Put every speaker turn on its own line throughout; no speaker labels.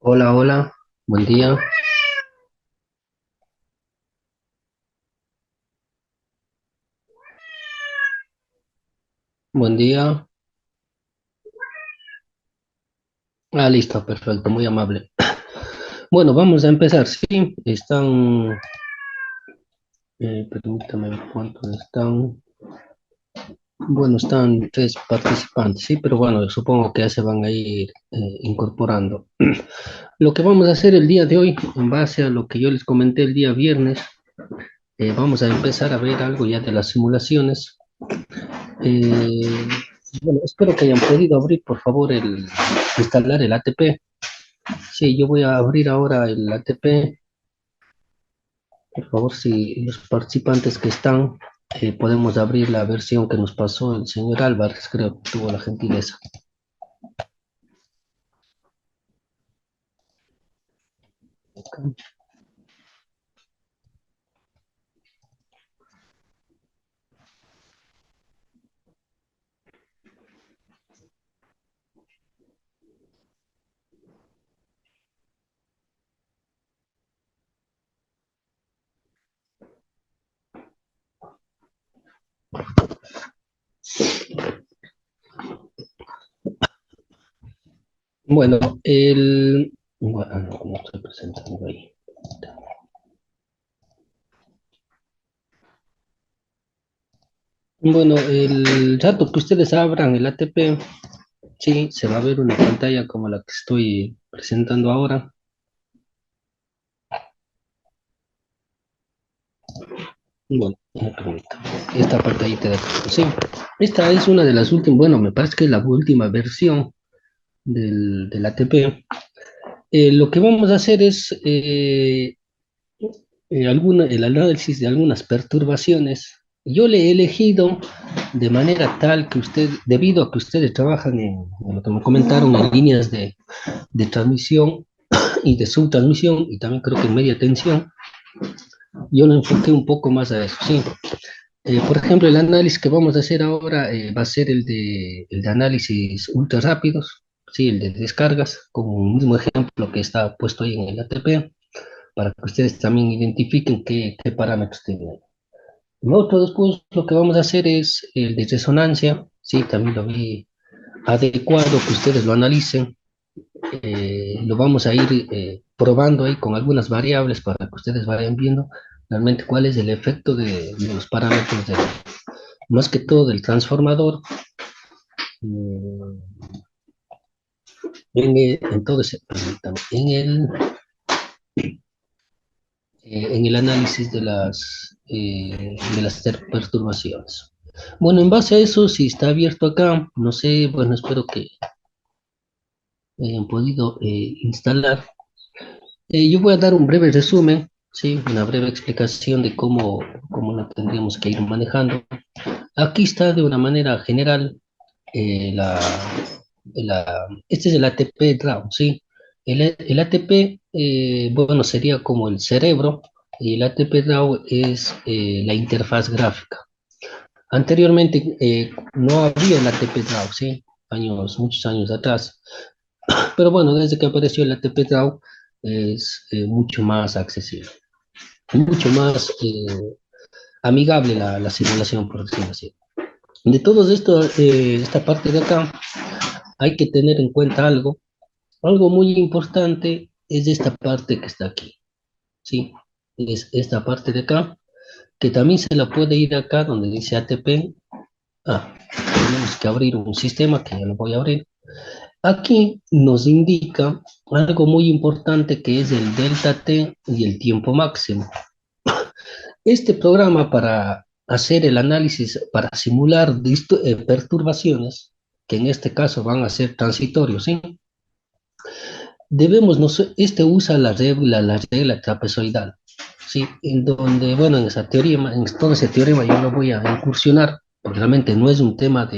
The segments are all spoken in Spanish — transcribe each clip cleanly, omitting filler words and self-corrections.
Hola, hola, buen día, buen día. Listo, perfecto, muy amable. Bueno, vamos a empezar, sí, permítame ver cuántos están. Bueno, están tres participantes, sí, pero bueno, supongo que ya se van a ir incorporando. Lo que vamos a hacer el día de hoy, en base a lo que yo les comenté el día viernes, vamos a empezar a ver algo ya de las simulaciones. Eh, bueno, espero que hayan podido abrir, por favor, instalar el ATP. Sí, yo voy a abrir ahora el ATP. Por favor, si los participantes que están, podemos abrir la versión que nos pasó el señor Álvarez, creo que tuvo la gentileza. Bueno, bueno, ¿cómo estoy presentando ahí? Bueno, el rato que ustedes abran el ATP, sí, se va a ver una pantalla como la que estoy presentando ahora. Bueno, me permito. Esta pantallita de acá. Sí, esta es una de las últimas, bueno, me parece que es la última versión del ATP. Lo que vamos a hacer es el análisis de algunas perturbaciones. Yo le he elegido de manera tal que debido a que ustedes trabajan en lo que me comentaron, en líneas de transmisión y de subtransmisión, y también creo que en media tensión, yo lo enfoqué un poco más a eso, sí. Por ejemplo, el análisis que vamos a hacer ahora va a ser el de análisis ultra rápidos, sí, el de descargas, con un mismo ejemplo que está puesto ahí en el ATP, para que ustedes también identifiquen qué parámetros tienen. Nosotros después lo que vamos a hacer es el de resonancia, sí, también lo vi adecuado que ustedes lo analicen. Lo vamos a ir probando ahí con algunas variables para que ustedes vayan viendo realmente cuál es el efecto de los parámetros, más que todo del transformador, eh, en todo ese, permítame, en el análisis de las perturbaciones. Bueno, en base a eso, si está abierto acá, no sé, bueno, espero que hayan podido instalar. Yo voy a dar un breve resumen, sí, una breve explicación de cómo la tendríamos que ir manejando. Aquí está de una manera general eh, la, este es el ATP Draw, ¿sí? El ATP, bueno, sería como el cerebro y el ATP Draw es la interfaz gráfica. Anteriormente no había el ATP Draw, ¿sí? Muchos años atrás. Pero bueno, desde que apareció el ATP Draw es mucho más accesible, mucho más amigable la simulación, por decirlo así. De todo esto, esta parte de acá, hay que tener en cuenta algo muy importante es esta parte que está aquí, ¿sí? Es esta parte de acá, que también se la puede ir acá donde dice ATP. Tenemos que abrir un sistema que ya lo voy a abrir. Aquí nos indica algo muy importante que es el delta T y el tiempo máximo. Este programa para hacer el análisis, para simular perturbaciones, que en este caso van a ser transitorios, ¿sí? Este usa la regla trapezoidal, ¿sí? En donde, bueno, en todo ese teorema yo no voy a incursionar, porque realmente no es un tema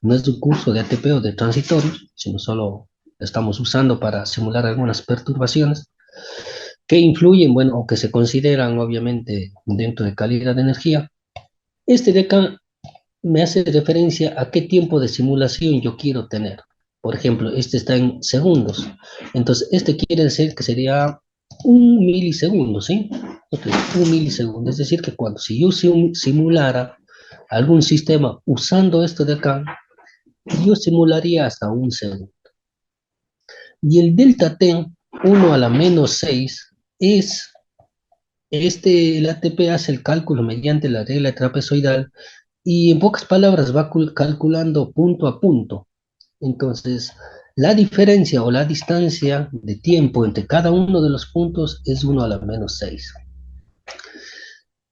no es un curso de ATP o de transitorios, sino solo estamos usando para simular algunas perturbaciones que influyen, bueno, o que se consideran obviamente dentro de calidad de energía. Este de acá me hace referencia a qué tiempo de simulación yo quiero tener. Por ejemplo, este está en segundos. Entonces, este quiere decir que sería un milisegundo, ¿sí? Ok, un milisegundo. Es decir, que cuando si yo simulara algún sistema usando esto de acá, yo simularía hasta un segundo. Y el delta t, 1 a la -6, es el ATP hace el cálculo mediante la regla trapezoidal y en pocas palabras va calculando punto a punto. Entonces, la diferencia o la distancia de tiempo entre cada uno de los puntos es 1 a la -6.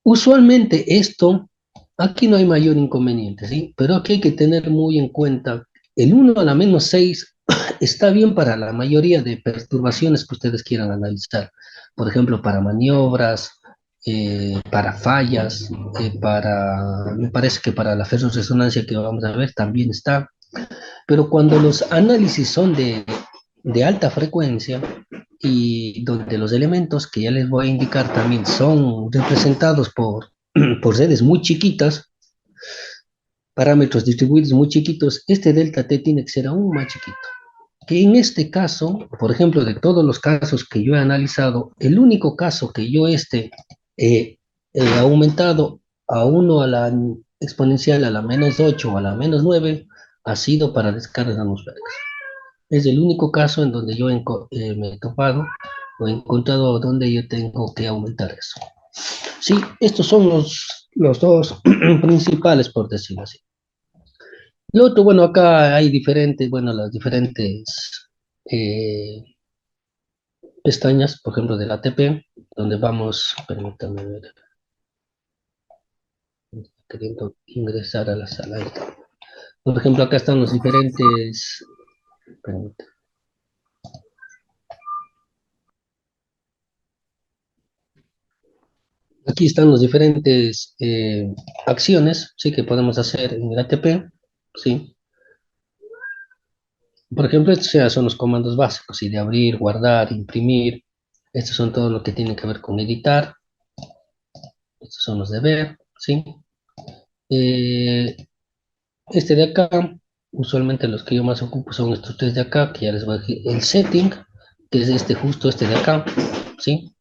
Usualmente esto, aquí no hay mayor inconveniente, ¿sí? Pero aquí hay que tener muy en cuenta, el 1 a la -6 está bien para la mayoría de perturbaciones que ustedes quieran analizar. Por ejemplo, para maniobras, para fallas, me parece que para la ferroresonancia que vamos a ver también está. Pero cuando los análisis son de alta frecuencia y donde los elementos que ya les voy a indicar también son representados por redes muy chiquitas, parámetros distribuidos muy chiquitos, este delta t tiene que ser aún más chiquito. Que en este caso, por ejemplo, de todos los casos que yo he analizado, el único caso que yo he aumentado a 1 a la exponencial a la -8 o a la -9 ha sido para descargas atmosféricas. Es el único caso en donde yo me he topado o he encontrado donde yo tengo que aumentar eso. Sí, estos son los dos principales, por decirlo así. Lo otro, bueno, acá hay diferentes, bueno, las diferentes eh, pestañas, por ejemplo, del ATP, donde vamos, permítanme ver, queriendo ingresar a la sala. Ahí está. Por ejemplo, acá están los diferentes, permítanme. Aquí están las diferentes acciones, ¿sí? Que podemos hacer en el ATP, ¿sí? Por ejemplo, estos ya son los comandos básicos, ¿sí? De abrir, guardar, imprimir. Estos son todo lo que tiene que ver con editar. Estos son los de ver, ¿sí? Eh, este de acá, usualmente los que yo más ocupo son estos tres de acá, que ya les voy a decir. El setting, que es este justo este de acá, ¿sí?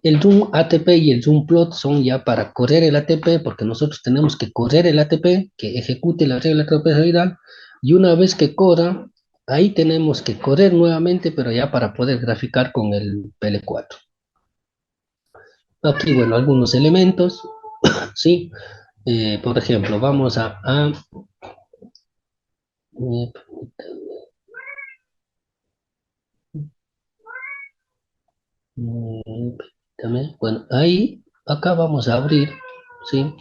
El zoom ATP y el zoom plot son ya para correr el ATP, porque nosotros tenemos que correr el ATP, que ejecute la regla trapezoidal, y una vez que corra, ahí tenemos que correr nuevamente, pero ya para poder graficar con el PL4. Aquí, bueno, algunos elementos, ¿sí? Por ejemplo, vamos eh, permítame, bueno, ahí, acá vamos a abrir, ¿sí?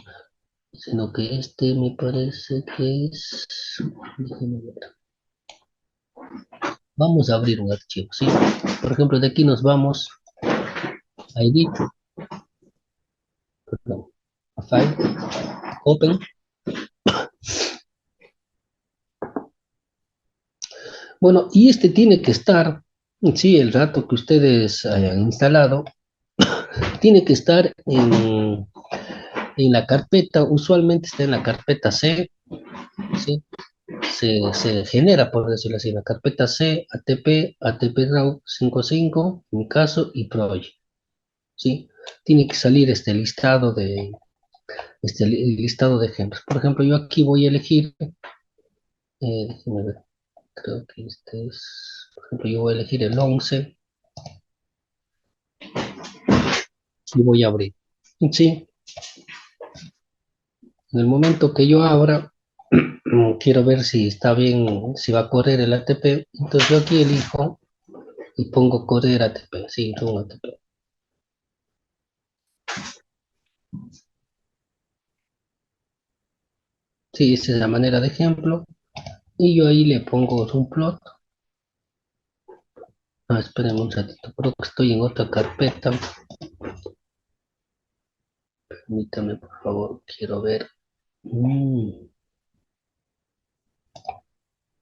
Sino que este me parece que es, déjenme ver. Vamos a abrir un archivo, ¿sí? Por ejemplo, de aquí nos vamos a Edit, perdón, a File, Open. Bueno, y este tiene que estar, sí, el rato que ustedes hayan instalado, tiene que estar en la carpeta, usualmente está en la carpeta C, ¿sí? Se genera, por decirlo así, en la carpeta C, ATP, ATP RAW 55, en mi caso, y Project, ¿sí? Tiene que salir este listado de ejemplos. Por ejemplo, yo aquí voy a elegir, déjenme ver, creo que este es, por ejemplo, yo voy a elegir el 11 y voy a abrir. Sí, en el momento que yo abra, quiero ver si está bien, si va a correr el ATP. Entonces yo aquí elijo y pongo correr ATP. Sí, un ATP. Sí, esa es la manera de ejemplo. Y yo ahí le pongo un plot. Ah, espérenme un ratito, creo que estoy en otra carpeta. Permítame, por favor, quiero ver. Mm,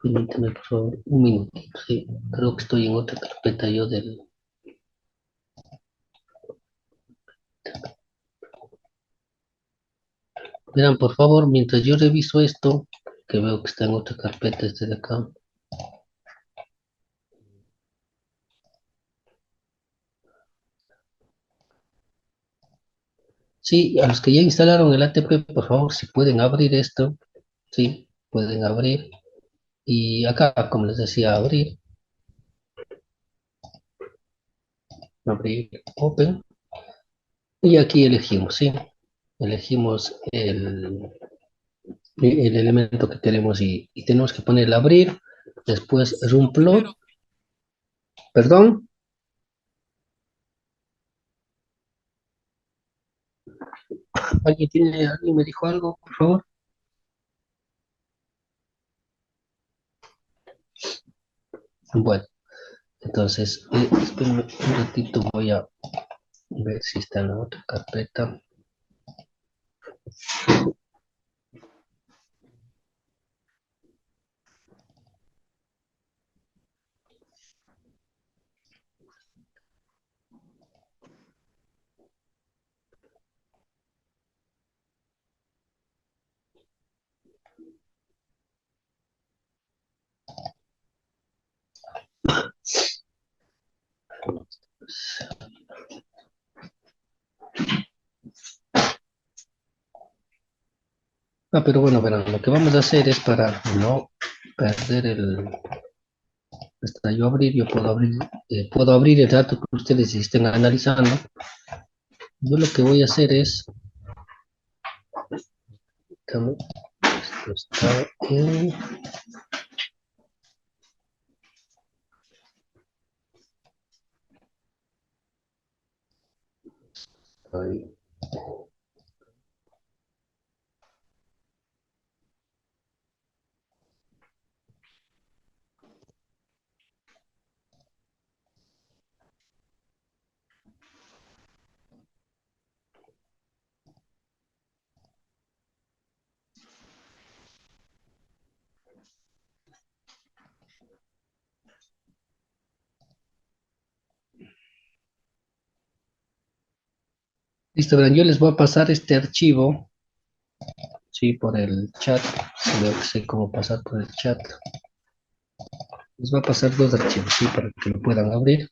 permítame, por favor, un minutito. Sí, creo que estoy en otra carpeta yo del... Verán, por favor, mientras yo reviso esto, que veo que está en otra carpeta este de acá. Sí, a los que ya instalaron el ATP, por favor, si pueden abrir esto, sí, pueden abrir. Y acá, como les decía, abrir Open. Y aquí elegimos, sí, elegimos el elemento que queremos y tenemos que poner el abrir, después rumplot, perdón, alguien me dijo algo, por favor? Bueno, entonces, espérenme un ratito, voy a ver si está en la otra carpeta. Pero bueno, verán, lo que vamos a hacer es para no perder hasta yo abrir, puedo abrir el dato que ustedes estén analizando. Yo lo que voy a hacer es, esto está en, ahí. Listo, verán, yo les voy a pasar este archivo, sí, por el chat, si veo que sé cómo pasar por el chat. Les voy a pasar dos archivos, sí, para que lo puedan abrir.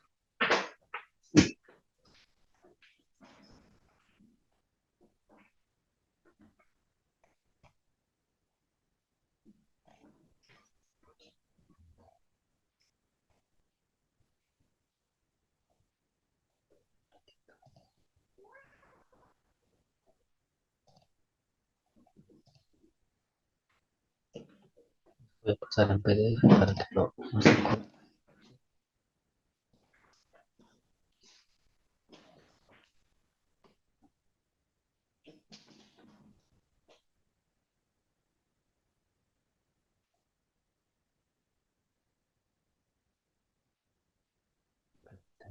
Voy a pasar en PDF para que no se corte.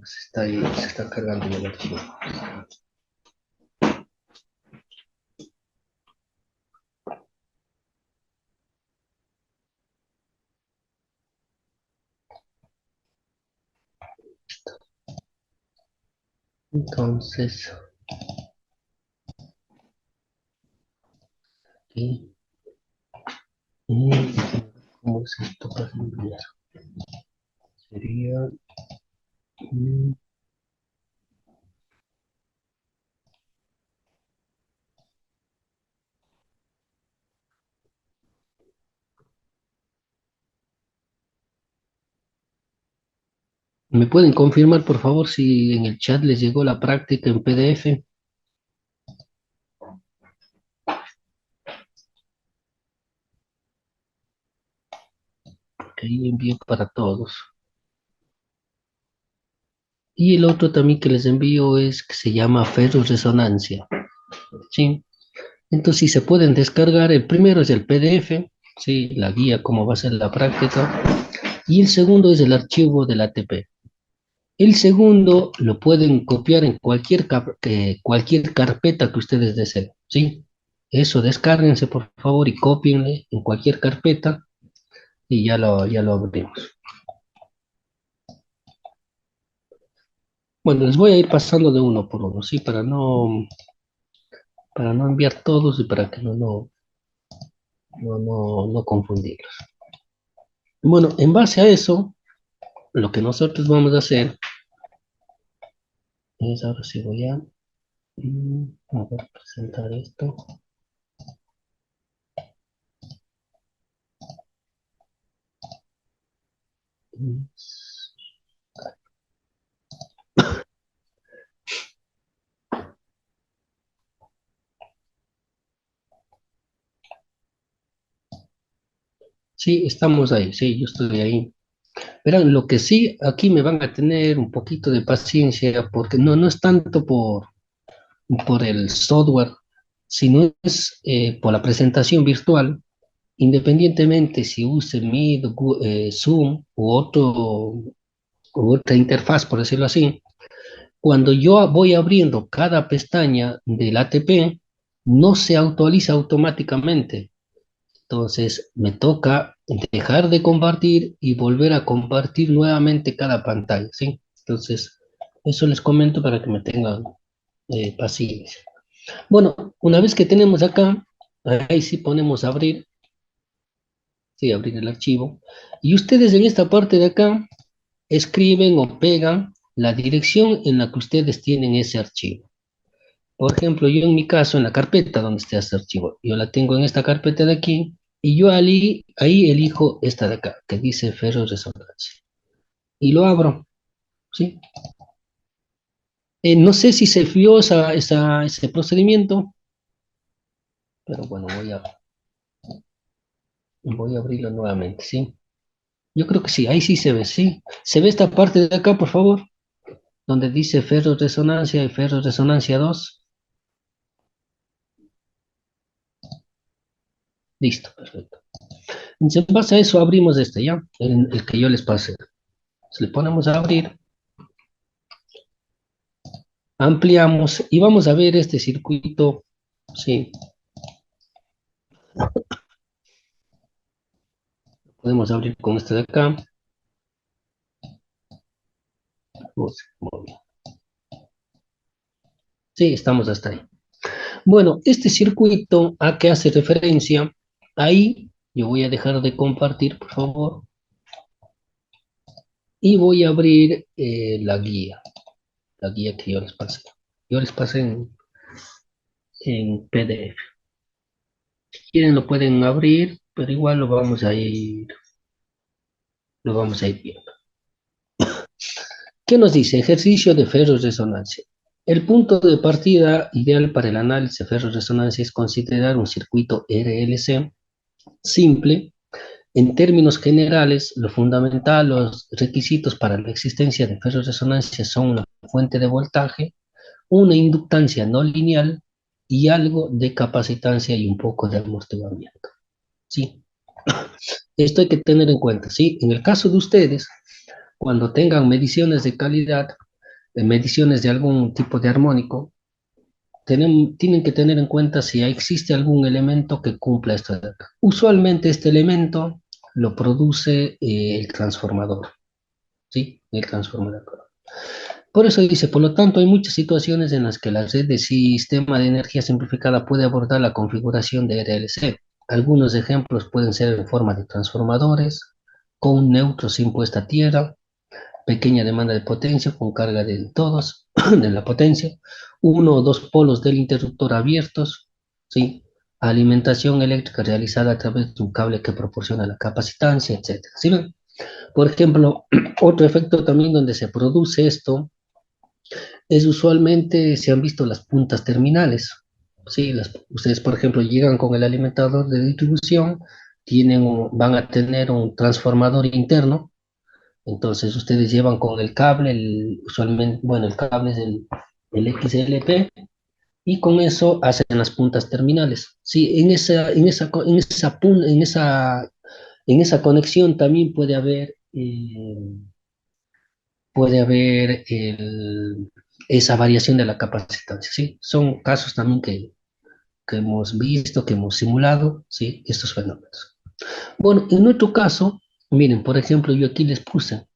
Está ahí, se está cargando el archivo. Entonces, aquí, y ¿cómo es esto para enviar? Sería, mm, ¿me pueden confirmar, por favor, si en el chat les llegó la práctica en PDF? Que ahí envío para todos. Y el otro también que les envío es que se llama ferroresonancia. Sí. Entonces, si se pueden descargar, el primero es el PDF, sí, la guía, cómo va a ser la práctica. Y el segundo es el archivo del ATP. El segundo lo pueden copiar en cualquier carpeta que ustedes deseen, ¿sí? Eso, descárguense por favor y copienle en cualquier carpeta y ya lo abrimos. Bueno, les voy a ir pasando de uno por uno, ¿sí? Para no enviar todos y para que no confundirlos. Bueno, en base a eso, lo que nosotros vamos a hacer es, ahora sí voy a A ver, presentar esto. Mm, Sí, estamos ahí, sí, yo estoy ahí. Verán, lo que sí, aquí me van a tener un poquito de paciencia, porque no es tanto por el software, sino es por la presentación virtual, independientemente si use Meet, Zoom u otra interfaz, por decirlo así. Cuando yo voy abriendo cada pestaña del ATP, no se actualiza automáticamente. Entonces me toca dejar de compartir y volver a compartir nuevamente cada pantalla, ¿sí? Entonces, eso les comento para que me tengan paciencia. Bueno, una vez que tenemos acá, ahí sí ponemos abrir, sí, abrir el archivo. Y ustedes en esta parte de acá escriben o pegan la dirección en la que ustedes tienen ese archivo. Por ejemplo, yo en mi caso, en la carpeta donde está este archivo, yo la tengo en esta carpeta de aquí y yo ahí elijo esta de acá, que dice ferroresonancia. Y lo abro, ¿sí? No sé si se vio ese procedimiento, pero bueno, voy a abrirlo nuevamente, ¿sí? Yo creo que sí, ahí sí se ve, ¿sí? ¿Se ve esta parte de acá, por favor? Donde dice ferroresonancia y ferroresonancia 2. Listo, perfecto. En base a eso abrimos este, ¿ya? El que yo les pasé. Se le ponemos a abrir, ampliamos y vamos a ver este circuito, sí, podemos abrir con este de acá. Muy bien. Sí, estamos hasta ahí. Bueno, este circuito a que hace referencia, ahí yo voy a dejar de compartir, por favor, y voy a abrir la guía que yo les pasé. Yo les pasé en PDF. Si quieren lo pueden abrir, pero igual lo vamos a ir viendo. ¿Qué nos dice? Ejercicio de ferroresonancia. El punto de partida ideal para el análisis de ferroresonancia es considerar un circuito RLC simple. En términos generales, lo fundamental, los requisitos para la existencia de ferroresonancia son una fuente de voltaje, una inductancia no lineal y algo de capacitancia y un poco de amortiguamiento. Sí, esto hay que tener en cuenta. Sí, en el caso de ustedes, cuando tengan mediciones de calidad, mediciones de algún tipo de armónico, tienen que tener en cuenta si existe algún elemento que cumpla esto de acá. Usualmente este elemento lo produce el transformador, ¿sí? El transformador. Por eso dice, por lo tanto, hay muchas situaciones en las que la red de sistema de energía simplificada puede abordar la configuración de RLC. Algunos ejemplos pueden ser en forma de transformadores, con neutros sin puesta a tierra, pequeña demanda de potencia con carga de todos, de la potencia, uno o dos polos del interruptor abiertos, ¿sí? Alimentación eléctrica realizada a través de un cable que proporciona la capacitancia, etcétera. ¿Sí ven? Por ejemplo, otro efecto también donde se produce esto es usualmente, se han visto las puntas terminales. ¿Sí? Ustedes, por ejemplo, llegan con el alimentador de distribución, van a tener un transformador interno. Entonces ustedes llevan con el cable, usualmente, bueno, el cable es el XLP, y con eso hacen las puntas terminales. Sí, en esa conexión también puede haber esa variación de la capacitancia. Sí, son casos también que hemos visto, que hemos simulado, sí, estos fenómenos. Bueno, en nuestro caso, miren, por ejemplo, yo aquí les puse.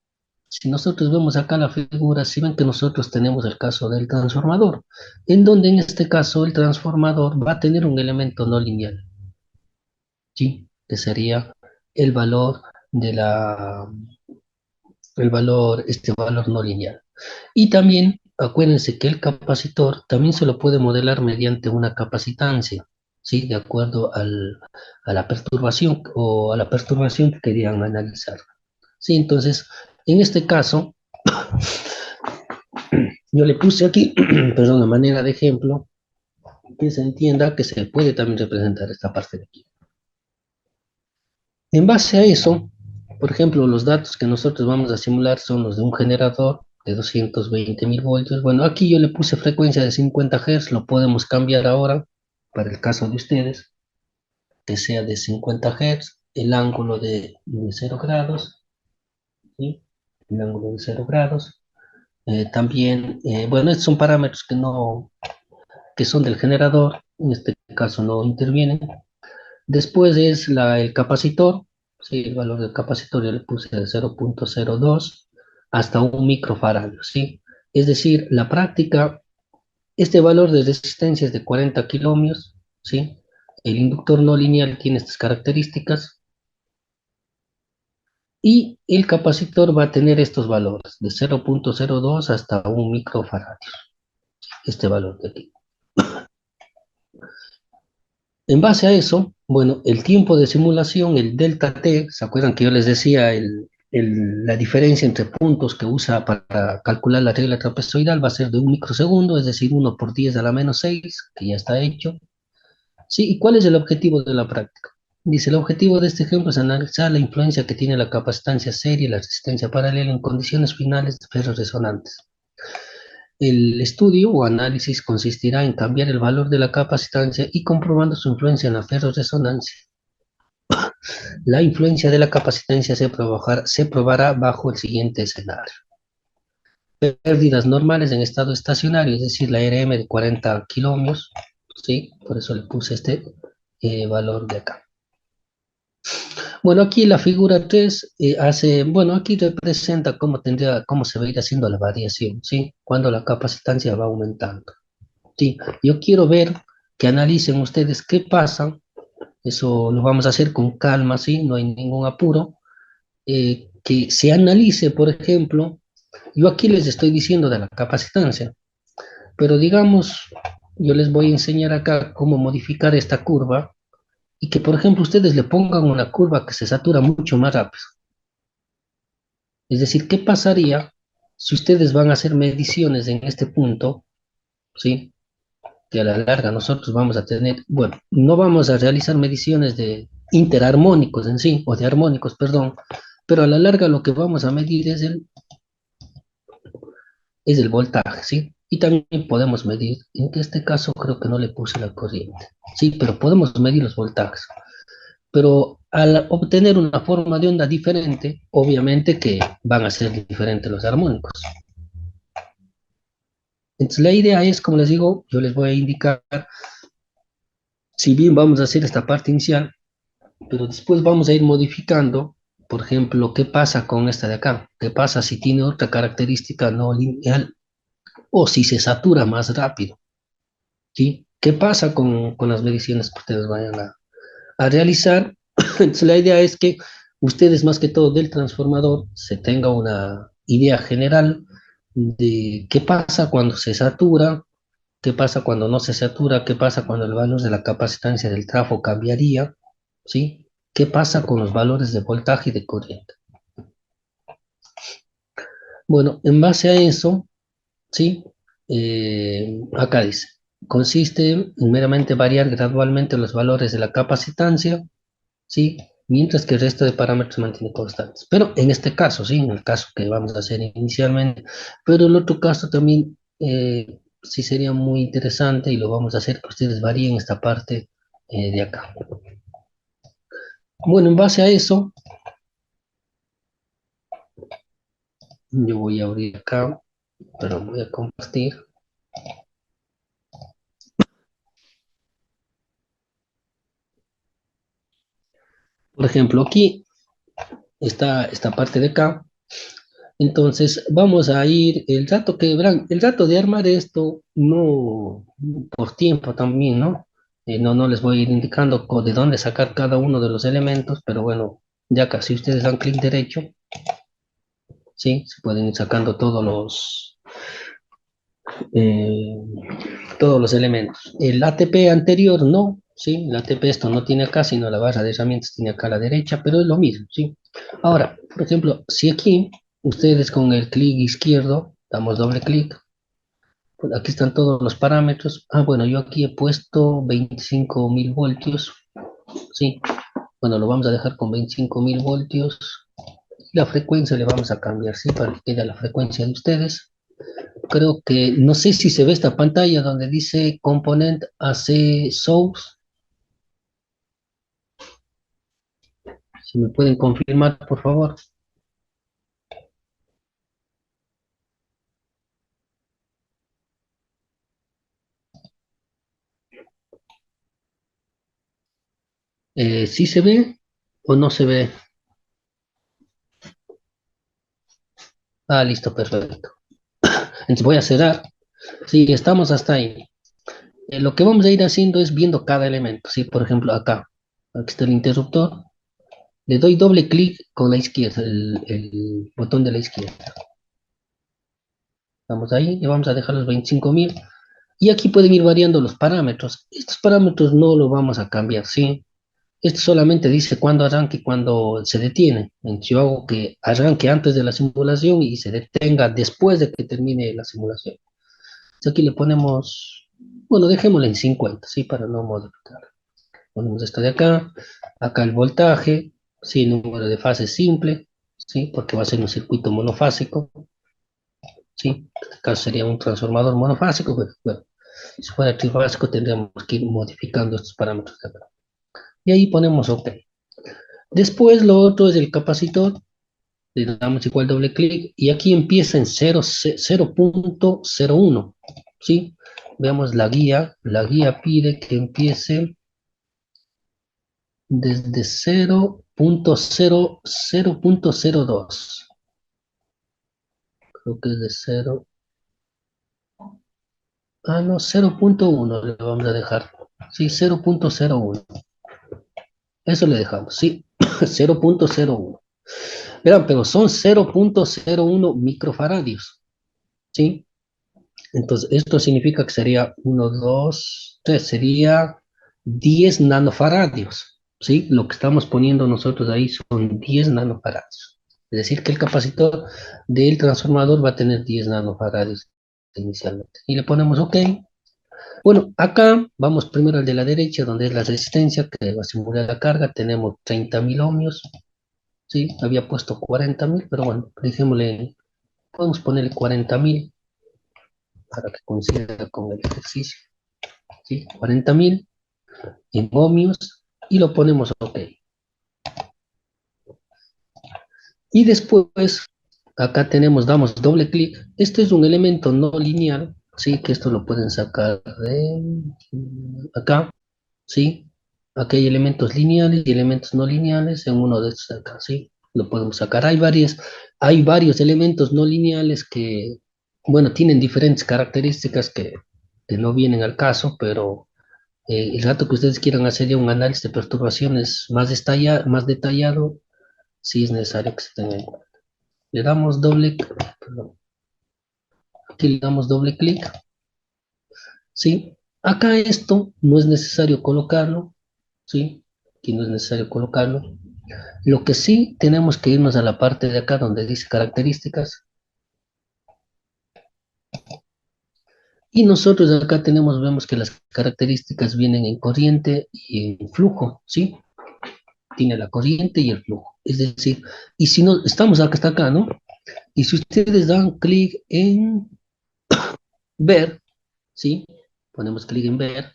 Si nosotros vemos acá la figura, si ven que nosotros tenemos el caso del transformador, en donde en este caso el transformador va a tener un elemento no lineal, ¿sí? Que sería el valor de este valor no lineal. Y también acuérdense que el capacitor también se lo puede modelar mediante una capacitancia, ¿sí? De acuerdo a la perturbación o a la perturbación que querían analizar. Sí, entonces, en este caso, yo le puse aquí, perdón, a manera de ejemplo, que se entienda que se puede también representar esta parte de aquí. En base a eso, por ejemplo, los datos que nosotros vamos a simular son los de un generador de 220.000 voltios. Bueno, aquí yo le puse frecuencia de 50 Hz, lo podemos cambiar ahora para el caso de ustedes, que sea de 50 Hz, el ángulo de 0 grados, ¿sí? El ángulo de 0 grados. También, bueno, estos son parámetros que son del generador, en este caso no intervienen. Después es el capacitor, ¿sí? El valor del capacitor yo le puse de 0.02 hasta un microfaradio, ¿sí? Es decir, la práctica, este valor de resistencia es de 40 kiloohmios, ¿sí? El inductor no lineal tiene estas características y el capacitor va a tener estos valores de 0.02 hasta un microfaradio, este valor de aquí. En base a eso, bueno, el tiempo de simulación, el delta t, ¿se acuerdan que yo les decía la diferencia entre puntos que usa para calcular la regla trapezoidal va a ser de un microsegundo, es decir, 1 por 10 a la menos 6, que ya está hecho. Sí, ¿y cuál es el objetivo de la práctica? Dice, el objetivo de este ejemplo es analizar la influencia que tiene la capacitancia serie y la resistencia paralela en condiciones finales de ferroresonantes. El estudio o análisis consistirá en cambiar el valor de la capacitancia y comprobando su influencia en la ferroresonancia. La influencia de la capacitancia se probará bajo el siguiente escenario. Pérdidas normales en estado estacionario, es decir, la RM de 40 kiloohmios, ¿sí? Por eso le puse este valor de acá. Bueno, aquí la figura 3 bueno, aquí representa cómo se va a ir haciendo la variación, ¿sí? Cuando la capacitancia va aumentando. Sí, yo quiero ver que analicen ustedes qué pasa. Eso lo vamos a hacer con calma, ¿sí? No hay ningún apuro. Que se analice, por ejemplo, yo aquí les estoy diciendo de la capacitancia, pero digamos, yo les voy a enseñar acá cómo modificar esta curva y que, por ejemplo, ustedes le pongan una curva que se satura mucho más rápido. Es decir, ¿qué pasaría si ustedes van a hacer mediciones en este punto, ¿sí? Que a la larga nosotros vamos a tener, bueno, no vamos a realizar mediciones de interarmónicos en sí, o de armónicos, perdón, pero a la larga lo que vamos a medir es el voltaje, ¿sí? Y también podemos medir, en este caso creo que no le puse la corriente, ¿sí? Pero podemos medir los voltajes. Pero al obtener una forma de onda diferente, obviamente que van a ser diferentes los armónicos. Entonces la idea es, como les digo, yo les voy a indicar, si bien vamos a hacer esta parte inicial, pero después vamos a ir modificando, por ejemplo, qué pasa con esta de acá, qué pasa si tiene otra característica no lineal o si se satura más rápido, ¿sí? ¿Qué pasa con las mediciones que ustedes vayan a realizar? Entonces, la idea es que ustedes más que todo del transformador se tenga una idea general de qué pasa cuando se satura, qué pasa cuando no se satura, qué pasa cuando el valor de la capacitancia del trafo cambiaría, ¿sí? ¿Qué pasa con los valores de voltaje y de corriente? Bueno, en base a eso, ¿sí? Acá dice, consiste en meramente variar gradualmente los valores de la capacitancia, ¿sí? Mientras que el resto de parámetros se mantiene constantes. Pero en este caso, ¿sí? En el caso que vamos a hacer inicialmente, pero el otro caso también sí sería muy interesante y lo vamos a hacer que ustedes varíen esta parte de acá. Bueno, en base a eso, yo voy a abrir acá, pero voy a compartir. Por ejemplo, aquí está esta parte de acá. Entonces, vamos a ir, verán, el rato de armar esto, no por tiempo también, ¿no? No les voy a ir indicando de dónde sacar cada uno de los elementos, pero bueno, ya casi ustedes dan clic derecho, ¿sí? Se pueden ir sacando todos eh, todos los elementos. El ATP anterior no, ¿sí? El ATP esto no tiene acá, sino la barra de herramientas tiene acá a la derecha, pero es lo mismo, ¿sí? Ahora, por ejemplo, si aquí ustedes con el clic izquierdo, damos doble clic, pues aquí están todos los parámetros. Ah, bueno, yo aquí he puesto 25.000 voltios, ¿sí? Bueno, lo vamos a dejar con 25.000 voltios. La frecuencia le vamos a cambiar, ¿sí? Para que quede la frecuencia de ustedes. Creo que, no sé si se ve esta pantalla donde dice Component AC Source. Si me pueden confirmar, por favor. ¿Sí se ve o no se ve? Ah, listo, perfecto. Entonces voy a cerrar. Sí, estamos hasta ahí. Lo que vamos a ir haciendo es viendo cada elemento. Sí, por ejemplo, acá. Aquí está el interruptor. Le doy doble clic con la izquierda, el botón de la izquierda. Vamos ahí y vamos a dejar los 25.000. Y aquí pueden ir variando los parámetros. Estos parámetros no los vamos a cambiar, ¿sí? Esto solamente dice cuándo arranque y cuándo se detiene. Entonces, yo hago que arranque antes de la simulación y se detenga después de que termine la simulación. Entonces, aquí le ponemos, bueno, dejémosle en 50, ¿sí? Para no modificar. Ponemos esto de acá, acá el voltaje, ¿sí? Número de fases simple, ¿sí? Porque va a ser un circuito monofásico, ¿sí? En este caso sería un transformador monofásico, pero bueno, si fuera trifásico tendríamos que ir modificando estos parámetros de acá. Y ahí ponemos OK. Después lo otro es el capacitor, le damos igual doble clic y aquí empieza en 0.01, ¿sí? Veamos la guía pide que empiece desde 0.02, creo que es de 0, no, 0.1 le vamos a dejar, sí, 0.01, eso le dejamos, sí, 0.01. Verán, pero son 0.01 microfaradios, ¿sí? Entonces, esto significa que sería 1, 2, 3, sería 10 nanofaradios, ¿sí? Lo que estamos poniendo nosotros ahí son 10 nanofaradios. Es decir, que el capacitor del transformador va a tener 10 nanofaradios inicialmente. Y le ponemos OK. Bueno, acá vamos primero al de la derecha, donde es la resistencia que va a simular la carga. Tenemos 30.000 ohmios, ¿sí? Había puesto 40.000, pero bueno, dejémosle, podemos ponerle 40.000 para que coincida con el ejercicio, ¿sí? 40.000 en ohmios y lo ponemos OK. Y después, acá tenemos, damos doble clic. Este es un elemento no lineal, ¿sí? Que esto lo pueden sacar de acá, ¿sí? Aquí hay elementos lineales y elementos no lineales en uno de estos de acá, ¿sí? Lo podemos sacar. Hay varios elementos no lineales que, bueno, tienen diferentes características que no vienen al caso, pero el rato que ustedes quieran hacer ya un análisis de perturbaciones más detallado, sí es necesario que se tenga en cuenta. Le damos perdón, aquí le damos doble clic, ¿sí? Acá esto no es necesario colocarlo, ¿sí? Aquí no es necesario colocarlo. Lo que sí tenemos que irnos a la parte de acá donde dice características. Y nosotros acá vemos que las características vienen en corriente y en flujo, ¿sí? Tiene la corriente y el flujo. Es decir, y si no, estamos acá, hasta acá, ¿no? Y si ustedes dan clic en ver, ¿sí? Ponemos clic en ver.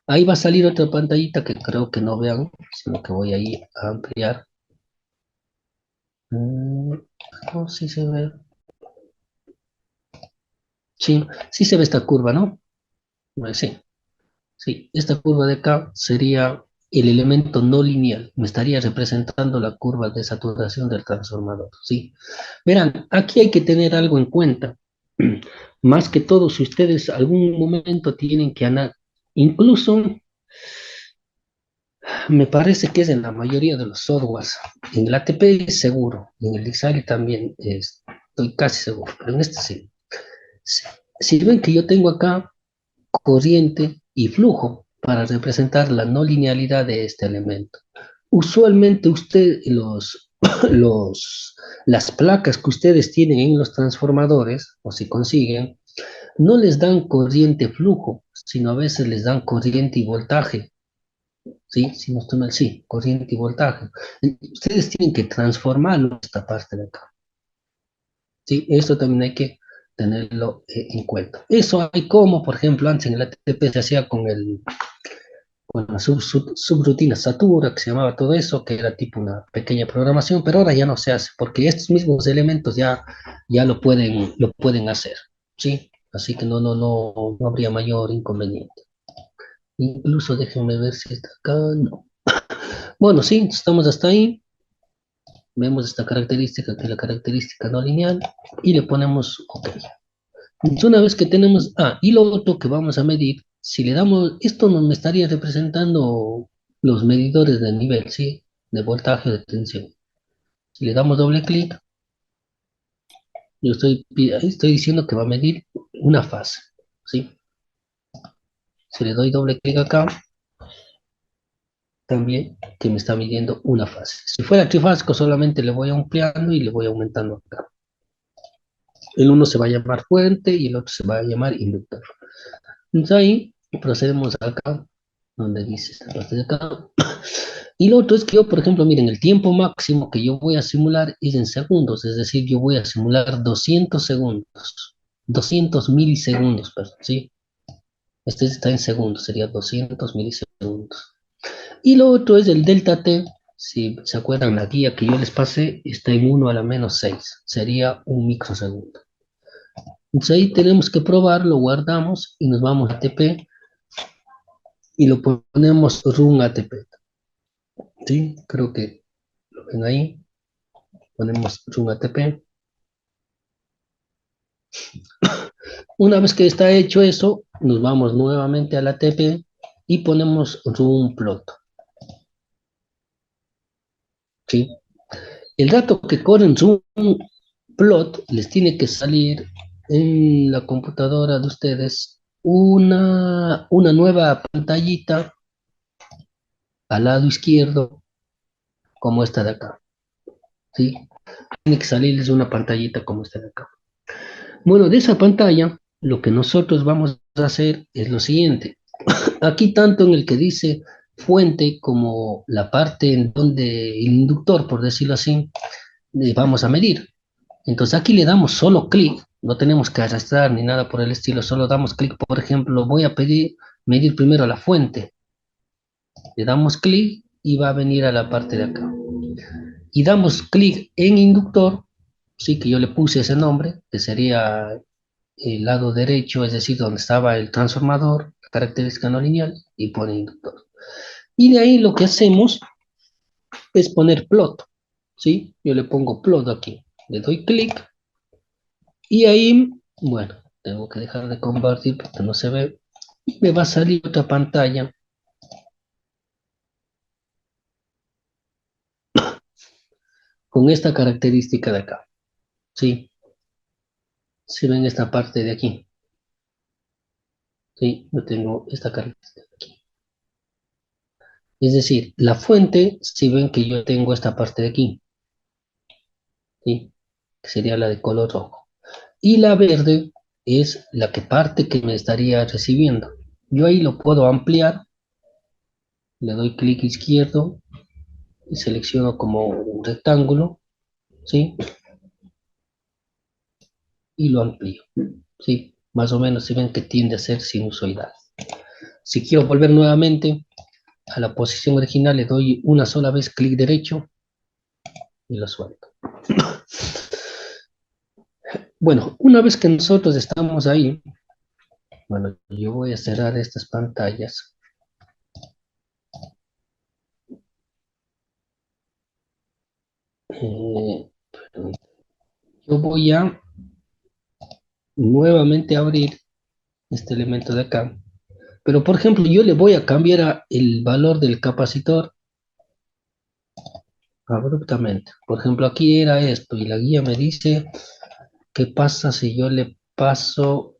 Ahí va a salir otra pantallita que creo que no vean, sino que voy ahí a ampliar. No, sí se ve. Sí, sí se ve esta curva, ¿no? Sí, sí. Esta curva de acá sería el elemento no lineal. Me estaría representando la curva de saturación del transformador, ¿sí? Verán, aquí hay que tener algo en cuenta. Más que todo, si ustedes algún momento tienen que incluso me parece que es en la mayoría de los softwares. En el ATP seguro, en el Xari también estoy casi seguro, pero en este sí. Si, si ven que yo tengo acá corriente y flujo para representar la no linealidad de este elemento. Usualmente las placas que ustedes tienen en los transformadores, o si consiguen, no les dan corriente flujo, sino a veces les dan corriente y voltaje. ¿Sí? Si no estoy mal, sí, corriente y voltaje. Ustedes tienen que transformarlo esta parte de acá. ¿Sí? Esto también hay que tenerlo en cuenta. Eso hay como, por ejemplo, antes en el ATP se hacía con la subrutina Satura, que se llamaba todo eso, que era tipo una pequeña programación, pero ahora ya no se hace, porque estos mismos elementos ya lo pueden hacer, ¿sí? Así que no habría mayor inconveniente. Incluso déjenme ver si está acá, no. Bueno, sí, estamos hasta ahí. Vemos esta característica, que es la característica no lineal, y le ponemos OK. Entonces, una vez que tenemos, y lo otro que vamos a medir, si le damos, esto nos me estaría representando los medidores de nivel, ¿sí? De voltaje o de tensión. Si le damos doble clic, estoy diciendo que va a medir una fase, ¿sí? Si le doy doble clic acá, también que me está midiendo una fase. Si fuera trifásico, solamente le voy ampliando y le voy aumentando acá. El uno se va a llamar fuente y el otro se va a llamar inductor. Entonces ahí procedemos acá, donde dice esta parte de acá. Y lo otro es que yo, por ejemplo, miren, el tiempo máximo que yo voy a simular es en segundos, es decir, yo voy a simular 200 segundos, 200 milisegundos, perdón, ¿sí? Este está en segundos, sería 200 milisegundos. Y lo otro es el delta T, si se acuerdan, la guía que yo les pasé está en 1 a la menos 6, sería un microsegundo. Entonces ahí tenemos que probar, lo guardamos y nos vamos a ATP y lo ponemos run ATP. ¿Sí? Creo que lo ven ahí. Ponemos run ATP. Una vez que está hecho eso, nos vamos nuevamente al ATP y ponemos run plot. ¿Sí? El dato que corre en run plot les tiene que salir en la computadora de ustedes una nueva pantallita al lado izquierdo, como esta de acá. ¿Sí? Tiene que salirles una pantallita como esta de acá. Bueno, de esa pantalla, lo que nosotros vamos a hacer es lo siguiente. Aquí tanto en el que dice fuente como la parte en donde el inductor, por decirlo así, vamos a medir. Entonces aquí le damos solo clic, no tenemos que arrastrar ni nada por el estilo, solo damos clic, por ejemplo, voy a medir primero la fuente. Le damos clic y va a venir a la parte de acá. Y damos clic en inductor, sí, que yo le puse ese nombre, que sería el lado derecho, es decir, donde estaba el transformador, la característica no lineal, y pone inductor. Y de ahí lo que hacemos es poner plot, ¿sí? Yo le pongo plot aquí, le doy clic, y ahí, bueno, tengo que dejar de compartir porque no se ve, y me va a salir otra pantalla con esta característica de acá, ¿sí? Si ven esta parte de aquí, ¿sí? Yo tengo esta característica de aquí. Es decir, la fuente, si ven que yo tengo esta parte de aquí, ¿sí? Que sería la de color rojo. Y la verde es la que parte que me estaría recibiendo. Yo ahí lo puedo ampliar, le doy clic izquierdo y selecciono como un rectángulo, ¿sí? Y lo amplío, ¿sí? Más o menos si ven que tiende a ser sinusoidal. Si quiero volver nuevamente a la posición original, le doy una sola vez clic derecho y lo suelto. Bueno, una vez que nosotros estamos ahí, bueno, yo voy a cerrar estas pantallas. Eh, yo voy a nuevamente abrir este elemento de acá. Pero, por ejemplo, yo le voy a cambiar el valor del capacitor abruptamente. Por ejemplo, aquí era esto y la guía me dice, ¿qué pasa si yo le paso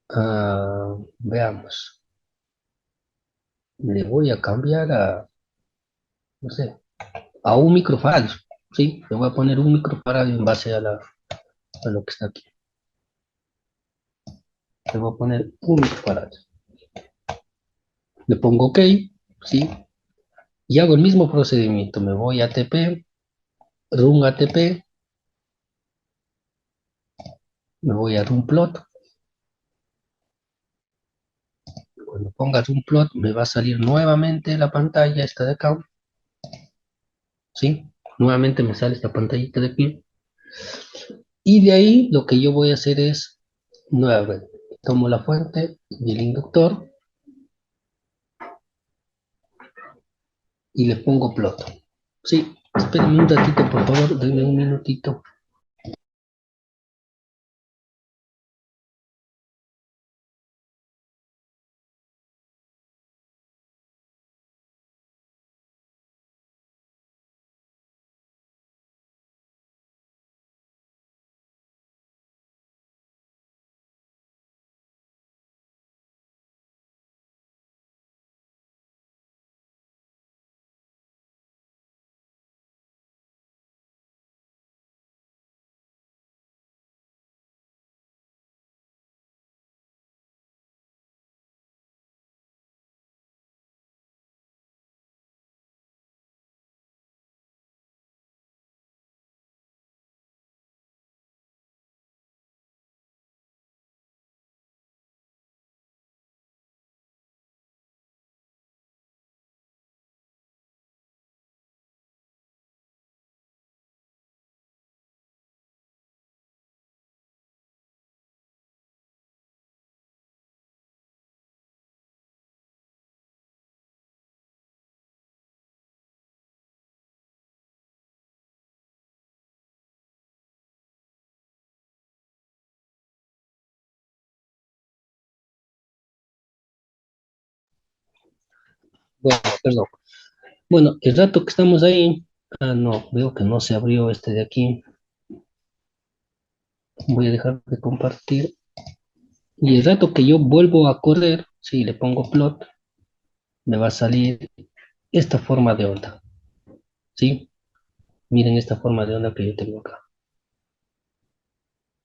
a, veamos, le voy a cambiar a, no sé, a un microfarad, ¿sí? Le voy a poner un microfarad en base a lo que está aquí. Le voy a poner un microfarad. Le pongo OK, ¿sí? Y hago el mismo procedimiento. Me voy a ATP, run ATP, me voy a run plot. Cuando pongas un plot, me va a salir nuevamente la pantalla esta de acá, ¿sí? Nuevamente me sale esta pantallita de aquí. Y de ahí lo que yo voy a hacer es, nuevamente, tomo la fuente y el inductor y le pongo plot. Sí, espérenme un ratito, por favor, denme un minutito. Bueno, perdón. Bueno, el rato que estamos ahí, no, veo que no se abrió este de aquí. Voy a dejar de compartir. Y el rato que yo vuelvo a correr, si le pongo plot, me va a salir esta forma de onda, ¿sí? Miren esta forma de onda que yo tengo acá.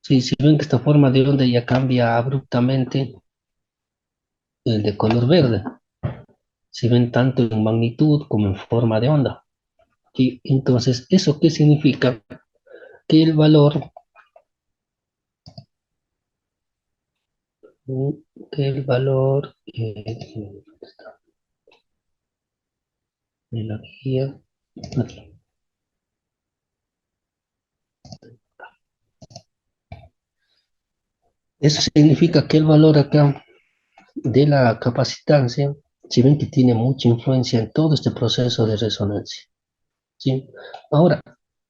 Sí, si ven que esta forma de onda ya cambia abruptamente el de color verde. Si ven tanto en magnitud como en forma de onda. ¿Sí? Entonces, ¿eso qué significa? Que el valor, que el valor ¿dónde está? De la guía, aquí. Eso significa que el valor acá de la capacitancia, si ven que tiene mucha influencia en todo este proceso de resonancia. ¿Sí? Ahora,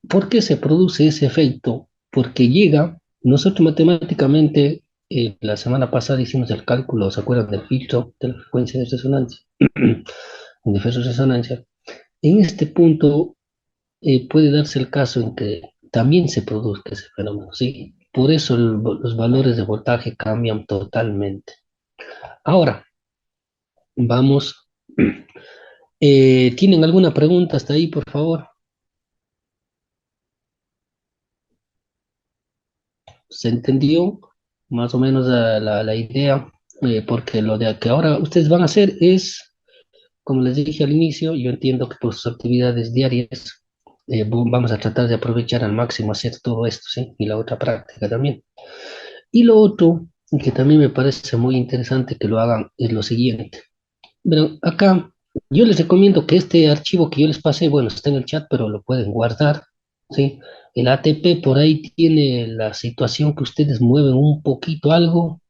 ¿por qué se produce ese efecto? Porque llega, nosotros matemáticamente, la semana pasada hicimos el cálculo, ¿se acuerdan del filtro de la frecuencia de resonancia? De resonancia. En este punto puede darse el caso en que también se produzca ese fenómeno, ¿sí? Por eso los valores de voltaje cambian totalmente. Ahora, vamos. ¿Tienen alguna pregunta hasta ahí, por favor? ¿Se entendió más o menos la idea? Porque lo de que ahora ustedes van a hacer es, como les dije al inicio, yo entiendo que por sus actividades diarias vamos a tratar de aprovechar al máximo hacer todo esto, ¿sí? Y la otra práctica también. Y lo otro, que también me parece muy interesante que lo hagan, es lo siguiente. Pero acá yo les recomiendo que este archivo que yo les pasé, bueno, está en el chat, pero lo pueden guardar, ¿sí? El ATP por ahí tiene la situación que ustedes mueven un poquito algo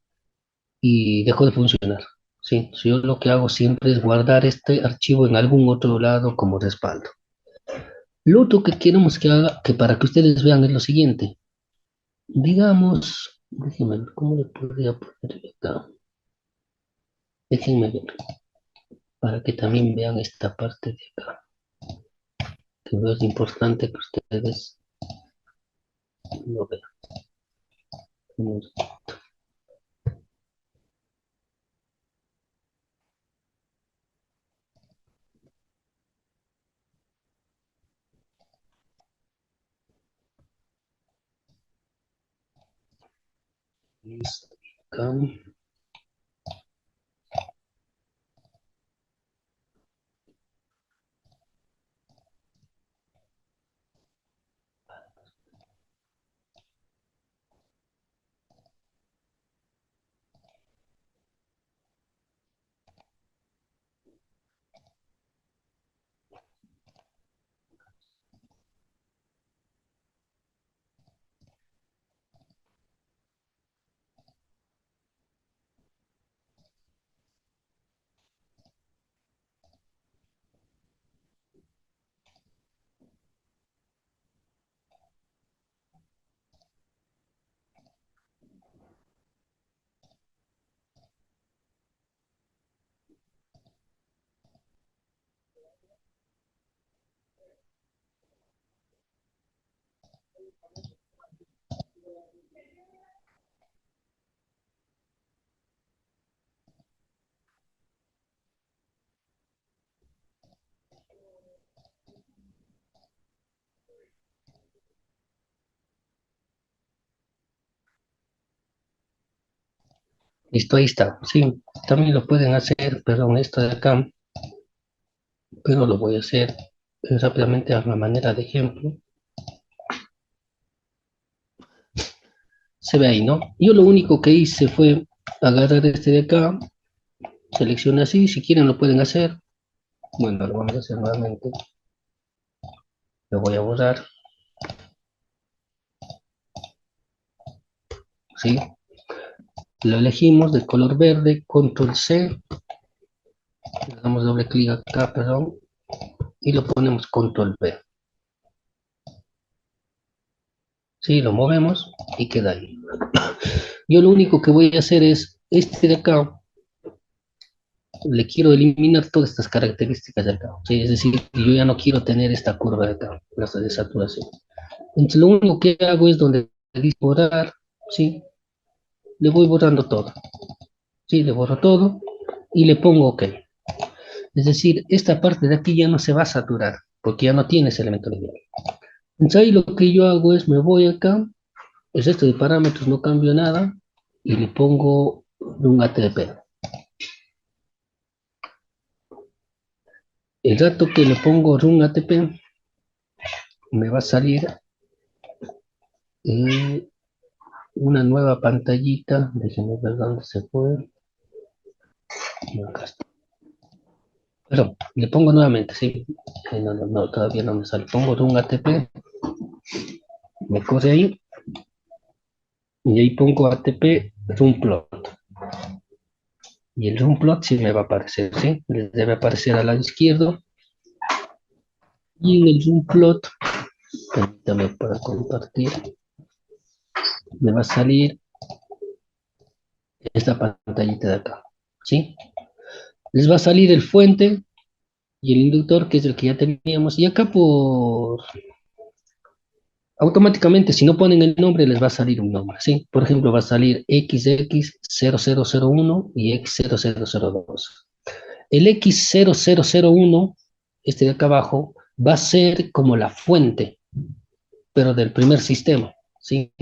y dejó de funcionar, ¿sí? So, yo lo que hago siempre es guardar este archivo en algún otro lado como respaldo. Lo otro que queremos que haga, que para que ustedes vean es lo siguiente. Digamos, déjenme ver, ¿cómo le podría poner acá? Déjenme ver, para que también vean esta parte de acá, que veo es importante que ustedes No veo. Listo. Acá. Listo, ahí está. Sí, también lo pueden hacer, perdón, esto de acá, pero lo voy a hacer rápidamente a la manera de ejemplo. Se ve ahí, ¿no? Yo lo único que hice fue agarrar este de acá, selecciona así, si quieren lo pueden hacer. Bueno, lo vamos a hacer nuevamente. Lo voy a borrar, ¿sí? Lo elegimos de color verde, control C, le damos doble clic acá, perdón, y lo ponemos control V. Sí, lo movemos y queda ahí. Yo lo único que voy a hacer es, este de acá, le quiero eliminar todas estas características de acá. ¿Sí? Es decir, yo ya no quiero tener esta curva de acá, la de saturación. Entonces lo único que hago es donde dice borrar, ¿sí? Le voy borrando todo. ¿Sí? Le borro todo y le pongo OK. Es decir, esta parte de aquí ya no se va a saturar, porque ya no tiene ese elemento lineal. Entonces ahí lo que yo hago es, me voy acá, es esto de parámetros, no cambio nada, y le pongo un ATP. El rato que le pongo run ATP, me va a salir eh, una nueva pantallita. Déjenme ver dónde se fue. Acá está. Perdón, le pongo nuevamente, sí. No, todavía no me sale. Pongo run ATP, me corre ahí, y ahí pongo ATP run plot. Y el run plot sí me va a aparecer, ¿sí? Les debe aparecer al lado izquierdo. Y en el run plot, permítame para compartir, me va a salir esta pantallita de acá, ¿sí? Les va a salir el fuente y el inductor, que es el que ya teníamos. Y acá por automáticamente, si no ponen el nombre, les va a salir un nombre, ¿sí? Por ejemplo, va a salir XX0001 y X0002. El X0001, este de acá abajo, va a ser como la fuente, pero del primer sistema, ¿sí?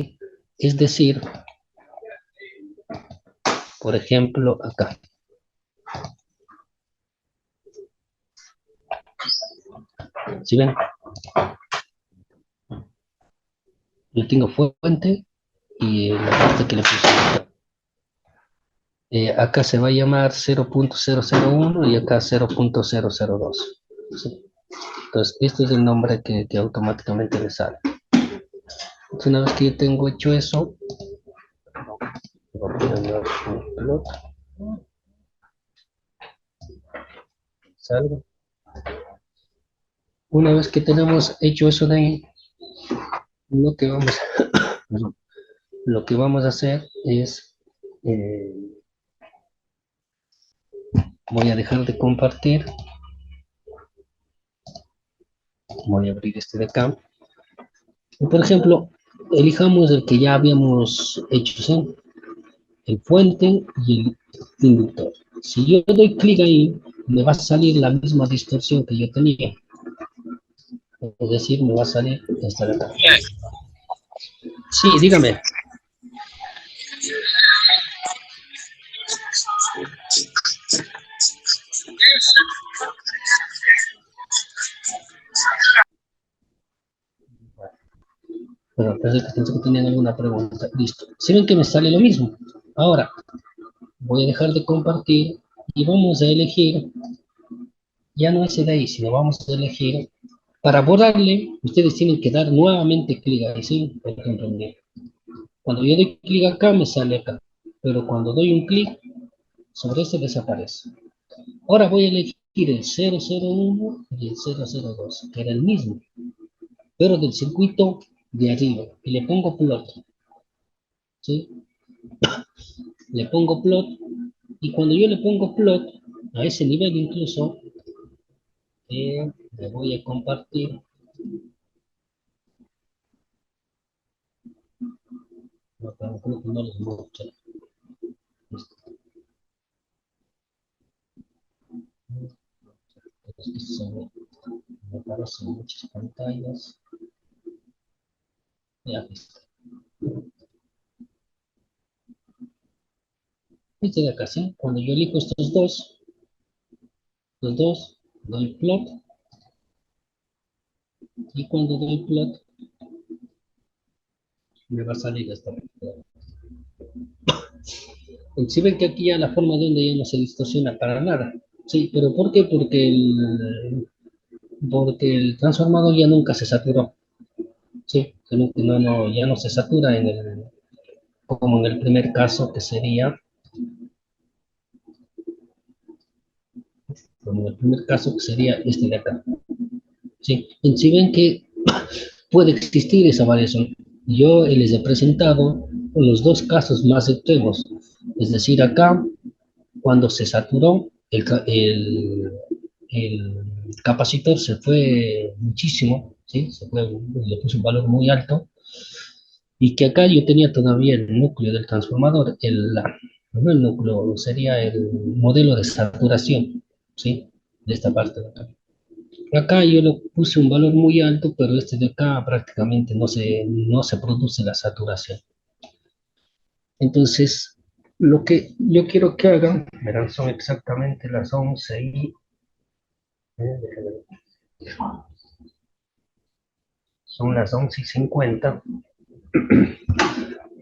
Es decir, por ejemplo, acá. ¿Sí ven? Yo tengo fuente y la parte que le puse acá. Acá se va a llamar 0.001 y acá 0.002. ¿Sí? Entonces, este es el nombre que automáticamente le sale. Entonces, una vez que yo tengo hecho eso, voy a poner un plot, salgo. Una vez que tenemos hecho eso de ahí, lo que vamos, lo que vamos a hacer es, eh, voy a dejar de compartir, voy a abrir este de acá. Y por ejemplo, elijamos el que ya habíamos hecho, ¿sí? El fuente y el inductor. Si yo doy clic ahí, me va a salir la misma distorsión que yo tenía. Es decir, me va a salir esta de acá. Sí, dígame. Bueno, pensé que tenían alguna pregunta. Listo. ¿Sí ven que me sale lo mismo? Ahora, voy a dejar de compartir y vamos a elegir, ya no ese de ahí, sino vamos a elegir, para borrarle, ustedes tienen que dar nuevamente clic ahí, ¿sí? Por ejemplo, cuando yo doy clic acá, me sale acá. Pero cuando doy un clic, sobre este desaparece. Ahora voy a elegir el 001 y el 002, que era el mismo, pero del circuito de arriba. Y le pongo plot, ¿sí? Le pongo plot, y cuando yo le pongo plot, a ese nivel incluso, le voy a compartir. No, creo que no les muestra. Me aparecen muchas pantallas. Ya está. Este de acá, ¿sí? Cuando yo elijo estos dos, los dos, doy plot, y cuando doy plot, me va a salir esta. Si ven que aquí ya la forma de onda ya no se distorsiona para nada. Sí, pero ¿por qué? Porque el transformador ya nunca se saturó. Sí, ya no se satura como en el primer caso que sería, como en el primer caso que sería este de acá. Sí, si ven que puede existir esa variación. Yo les he presentado los dos casos más extremos. Es decir, acá, cuando se saturó, el capacitor se fue muchísimo, ¿sí? Le puso un valor muy alto, y que acá yo tenía todavía el núcleo del transformador, no el núcleo, sería el modelo de saturación, ¿sí? De esta parte de acá. Acá yo le puse un valor muy alto, pero este de acá prácticamente no se produce la saturación. Entonces, lo que yo quiero que hagan, verán, son exactamente las 11 y... son las 11:50.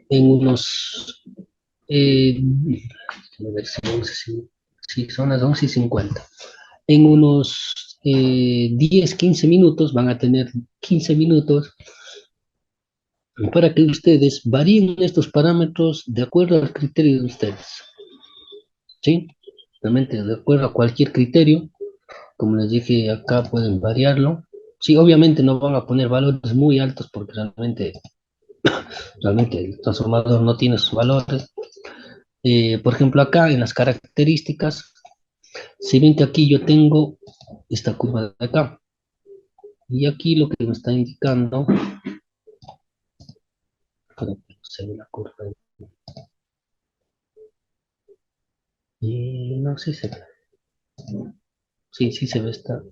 En unos... a ver si 11, sí, son las 11:50. En unos 10, 15 minutos van a tener 15 minutos para que ustedes varíen estos parámetros de acuerdo al criterio de ustedes. ¿Sí? Realmente de acuerdo a cualquier criterio, como les dije, acá pueden variarlo. Sí, obviamente no van a poner valores muy altos porque realmente el transformador no tiene sus valores. Por ejemplo, acá en las características, si ven que aquí yo tengo esta curva de acá, y aquí lo que me está indicando, creo que no se ve la curva, y no sé si se ve, sí, sí se ve esta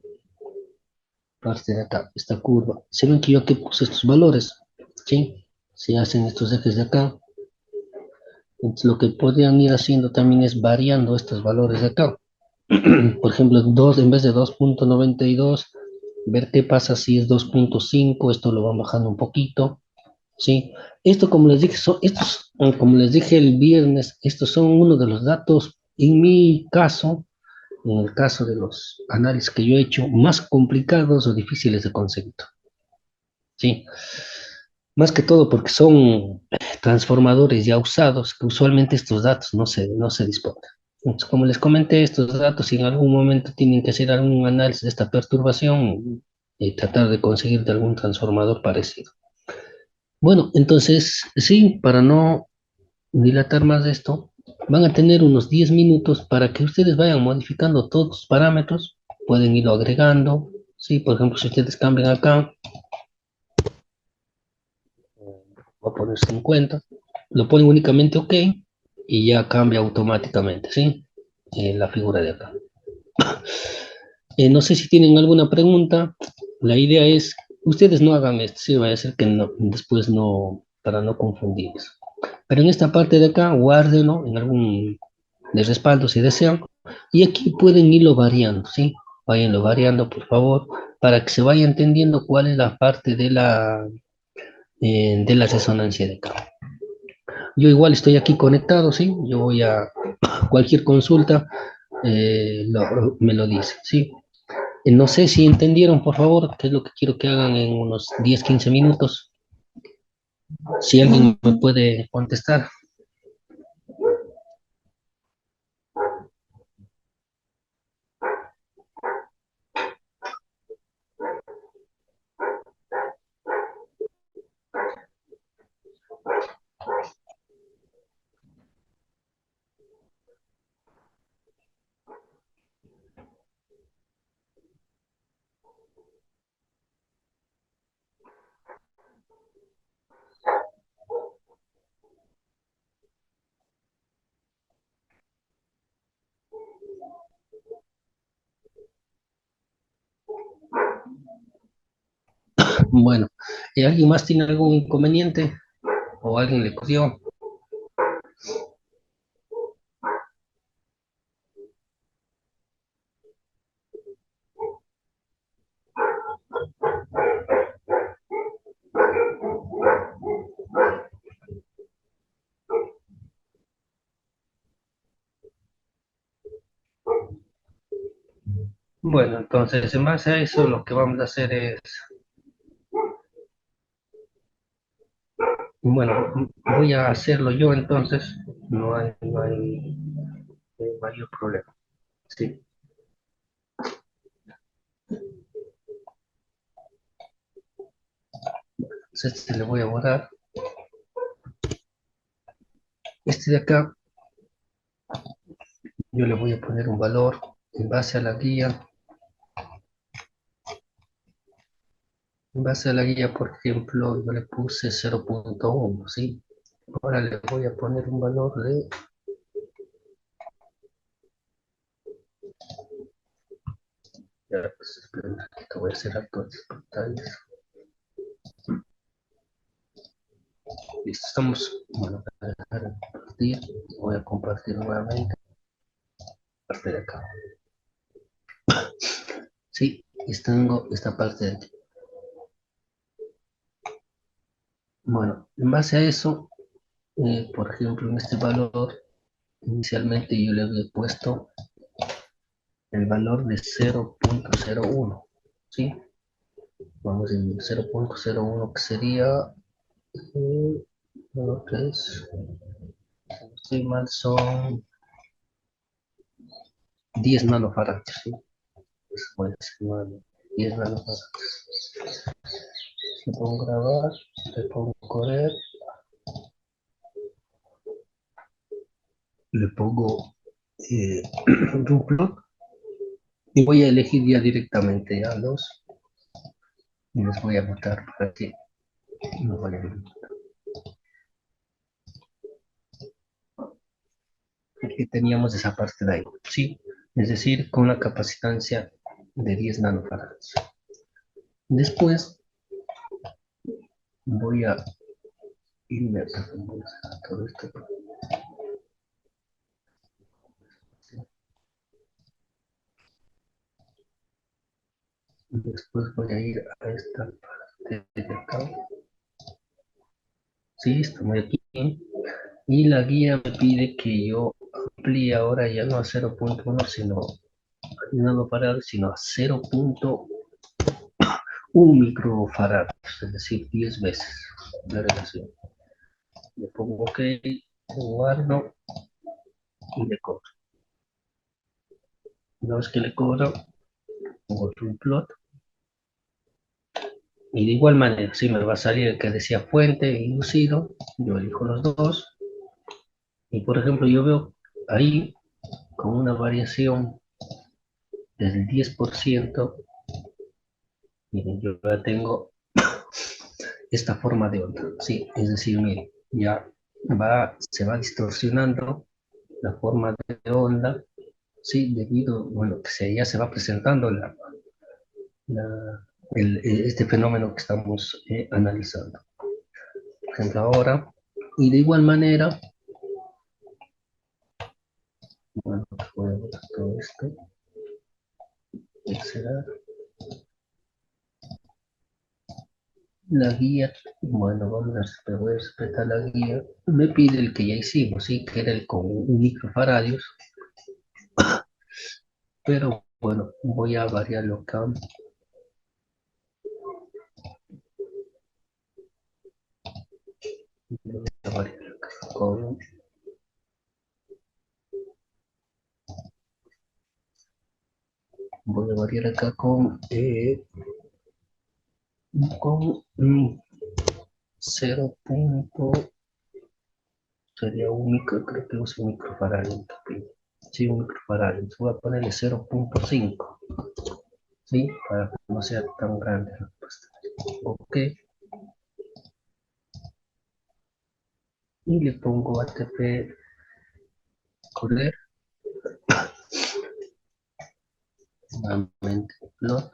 parte de acá, esta curva. Se ven que yo aquí puse estos valores, ¿sí? Se hacen estos ejes de acá. Entonces, lo que podrían ir haciendo también es variando estos valores de acá. Por ejemplo, 2 en vez de 2.92, ver qué pasa si es 2.5, esto lo van bajando un poquito, ¿sí? Esto, como les dije, como les dije el viernes, estos son uno de los datos, en mi caso, en el caso de los análisis que yo he hecho, más complicados o difíciles de conseguir, ¿sí? Más que todo porque son transformadores ya usados, que usualmente estos datos no se disponen. Entonces, como les comenté, estos datos, si en algún momento tienen que hacer algún análisis de esta perturbación, tratar de conseguir de algún transformador parecido. Bueno, entonces, sí, para no dilatar más de esto, van a tener unos 10 minutos para que ustedes vayan modificando todos los parámetros, pueden irlo agregando, sí, por ejemplo, si ustedes cambian acá, voy a poner 50, lo pongo únicamente OK y ya cambia automáticamente, ¿sí? La figura de acá. No sé si tienen alguna pregunta. La idea es, ustedes no hagan esto, sí, vaya a ser que no, después no, para no confundirles. Pero en esta parte de acá, guárdenlo en algún de respaldo si desean. Y aquí pueden irlo variando, ¿sí? Váyanlo variando, por favor, para que se vaya entendiendo cuál es la parte de la resonancia de acá. Yo igual estoy aquí conectado, ¿sí? Yo voy a cualquier consulta, me lo dice, ¿sí? No sé si entendieron, por favor, qué es lo que quiero que hagan en unos 10, 15 minutos. Si alguien me puede contestar. Bueno, ¿alguien más tiene algún inconveniente? ¿O alguien le cogió? Bueno, entonces, en base a eso, lo que vamos a hacer es, bueno, voy a hacerlo yo entonces, no hay mayor problema. Sí, entonces este le voy a borrar. Este de acá, yo le voy a poner un valor en base a la guía. En base a la guía, por ejemplo, yo le puse 0.1, ¿sí? Ahora le voy a poner un valor de, ya, pues, esperen un ratito, voy a cerrar todas las pantallas. Listo, estamos, bueno, voy a dejar de compartir, voy a compartir nuevamente, parte de acá. Sí, tengo esta parte de aquí. Bueno, en base a eso, por ejemplo, en este valor, inicialmente yo le había puesto el valor de 0.01, ¿sí? Vamos en 0.01 que sería, lo que es, si no estoy mal, son 10 nanofarads, ¿sí? Pues, bueno, 10 nanofarads. Le pongo grabar, le pongo correr, le pongo Duplo y voy a elegir ya directamente ya los y les voy a botar para que no vayan. Aquí teníamos esa parte de ahí, ¿sí? Es decir, con una capacitancia de 10 nanofarads. Después voy a irme a todo esto. Después voy a ir a esta parte de acá. Sí, estamos aquí. Y la guía me pide que yo amplíe ahora ya no a 0.1, sino nanofarad, sino a 0.1 microfarad, es decir, 10 veces la relación. Le pongo OK, guardo y le cobro. Una vez que le cobro, pongo un plot. Y de igual manera, si me va a salir el que decía fuente e inducido, yo elijo los dos. Y por ejemplo, yo veo ahí con una variación del 10%. Miren, yo ya tengo esta forma de onda, ¿sí? Es decir, mire, ya se va distorsionando la forma de onda, ¿sí? Debido, bueno, ya se va presentando este fenómeno que estamos analizando. Por ejemplo, ahora, y de igual manera, bueno, voy a botar todo esto, será la guía, bueno, voy a respetar la guía, me pide el que ya hicimos, ¿sí? Que era el con un microfaradios, pero bueno, voy a variarlo acá. Voy a variarlo acá voy a variar acá con 0 punto, sería único, creo que uso un microfaradio. Sí, un microfaradio. Voy a ponerle 0.5, ¿sí? Para que no sea tan grande la pasta. Ok. Y le pongo ATP correr, nuevamente plot.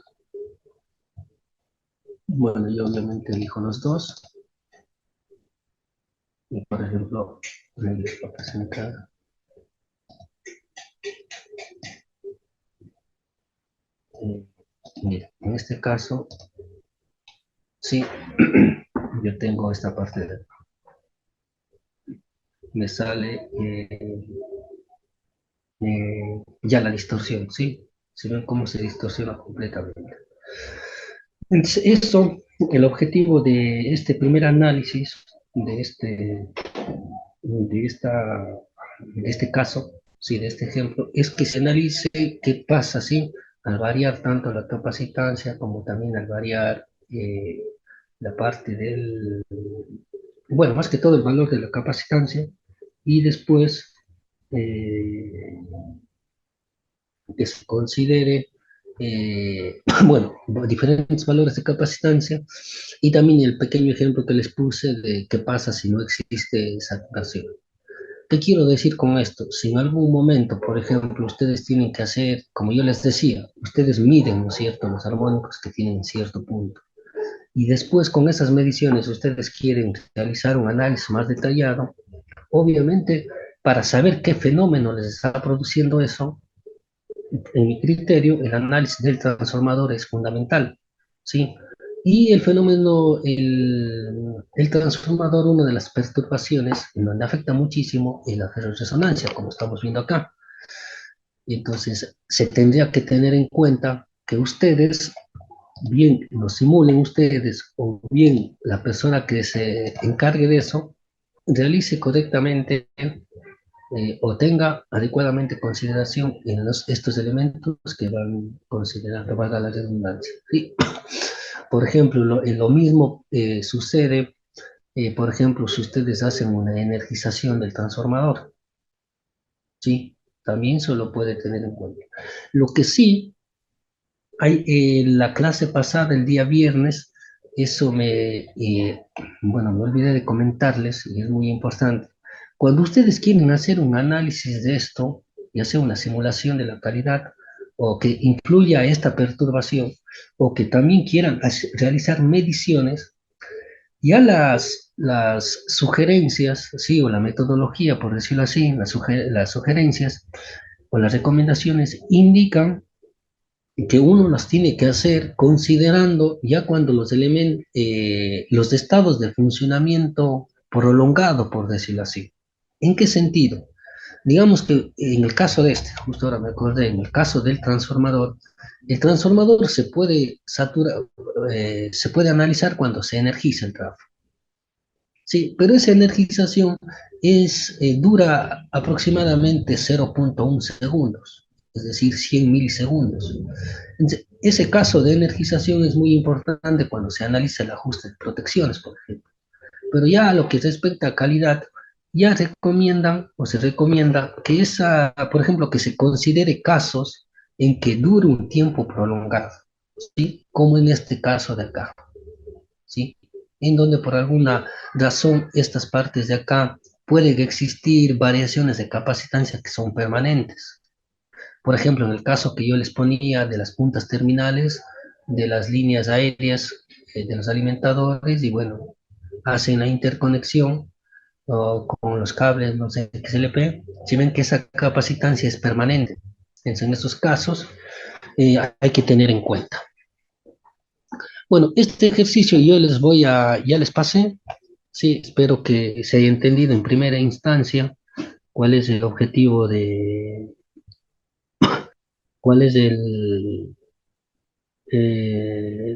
Bueno, yo obviamente elijo los dos. Y por ejemplo, me les va a presentar. Eh, Mira, en este caso, sí, yo tengo esta parte de me sale ya la distorsión, ¿sí? Se ven cómo se distorsiona completamente. Entonces, esto, el objetivo de este primer análisis, de de esta, de este caso, ¿sí? De este ejemplo, es que se analice qué pasa, ¿sí? Al variar tanto la capacitancia como también al variar la parte bueno, más que todo el valor de la capacitancia y después eh, que se considere, bueno, diferentes valores de capacitancia y también el pequeño ejemplo que les puse de qué pasa si no existe saturación. ¿Qué quiero decir con esto? Si en algún momento, por ejemplo, ustedes tienen que hacer, como yo les decía, ustedes miden, ¿no es cierto?, los armónicos que tienen cierto punto. Y después con esas mediciones ustedes quieren realizar un análisis más detallado, obviamente para saber qué fenómeno les está produciendo eso, en mi criterio, el análisis del transformador es fundamental, ¿sí? Y el fenómeno, el transformador, una de las perturbaciones en donde afecta muchísimo es la ferroresonancia, como estamos viendo acá. Y entonces, se tendría que tener en cuenta que ustedes, bien lo simulen ustedes, o bien la persona que se encargue de eso, realice correctamente o tenga adecuadamente consideración en estos elementos que van considerando, valga la redundancia. ¿Sí? Por ejemplo, lo mismo sucede, por ejemplo, si ustedes hacen una energización del transformador, ¿sí? También se lo puede tener en cuenta. Lo que sí, hay la clase pasada, el día viernes, eso bueno, me olvidé de comentarles, y es muy importante. Cuando ustedes quieren hacer un análisis de esto, y hacer una simulación de la calidad, o que incluya esta perturbación, o que también quieran realizar mediciones, ya las sugerencias, sí, o la metodología, por decirlo así, las sugerencias o las recomendaciones indican que uno las tiene que hacer considerando ya cuando los elementos, los estados de funcionamiento prolongado, por decirlo así. ¿En qué sentido? Digamos que en el caso de este, justo ahora me acordé, en el caso del transformador, el transformador se puede analizar cuando se energiza el tráfico. Sí, pero esa energización dura aproximadamente 0.1 segundos, es decir, 100 milisegundos. Entonces, ese caso de energización es muy importante cuando se analiza el ajuste de protecciones, por ejemplo. Pero ya a lo que respecta a calidad, ya recomiendan o se recomienda que por ejemplo, que se considere casos en que dure un tiempo prolongado, ¿sí? Como en este caso de acá, ¿sí? en donde por alguna razón estas partes de acá pueden existir variaciones de capacitancia que son permanentes. Por ejemplo, en el caso que yo les ponía de las puntas terminales de las líneas aéreas de los alimentadores, y bueno, hacen la interconexión con los cables, no sé, XLP, si ven que esa capacitancia es permanente. Entonces, en estos casos hay que tener en cuenta. Bueno, este ejercicio yo ya les pasé, sí, espero que se haya entendido en primera instancia cuál es el objetivo cuál es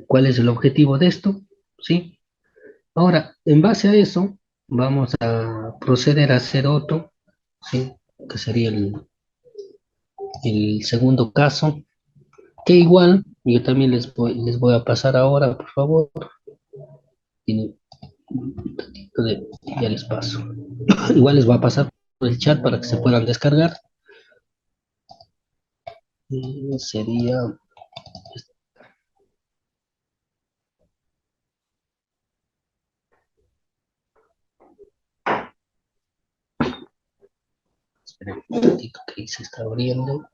cuál es el objetivo de esto, ¿sí? Ahora, en base a eso, vamos a proceder a hacer otro, ¿sí? Que sería el segundo caso, que igual yo también les voy a pasar ahora, por favor. Tiene un tantito ya les paso. Igual les voy a pasar por el chat para que se puedan descargar. Sería, esperen un ratito que ahí se está abriendo.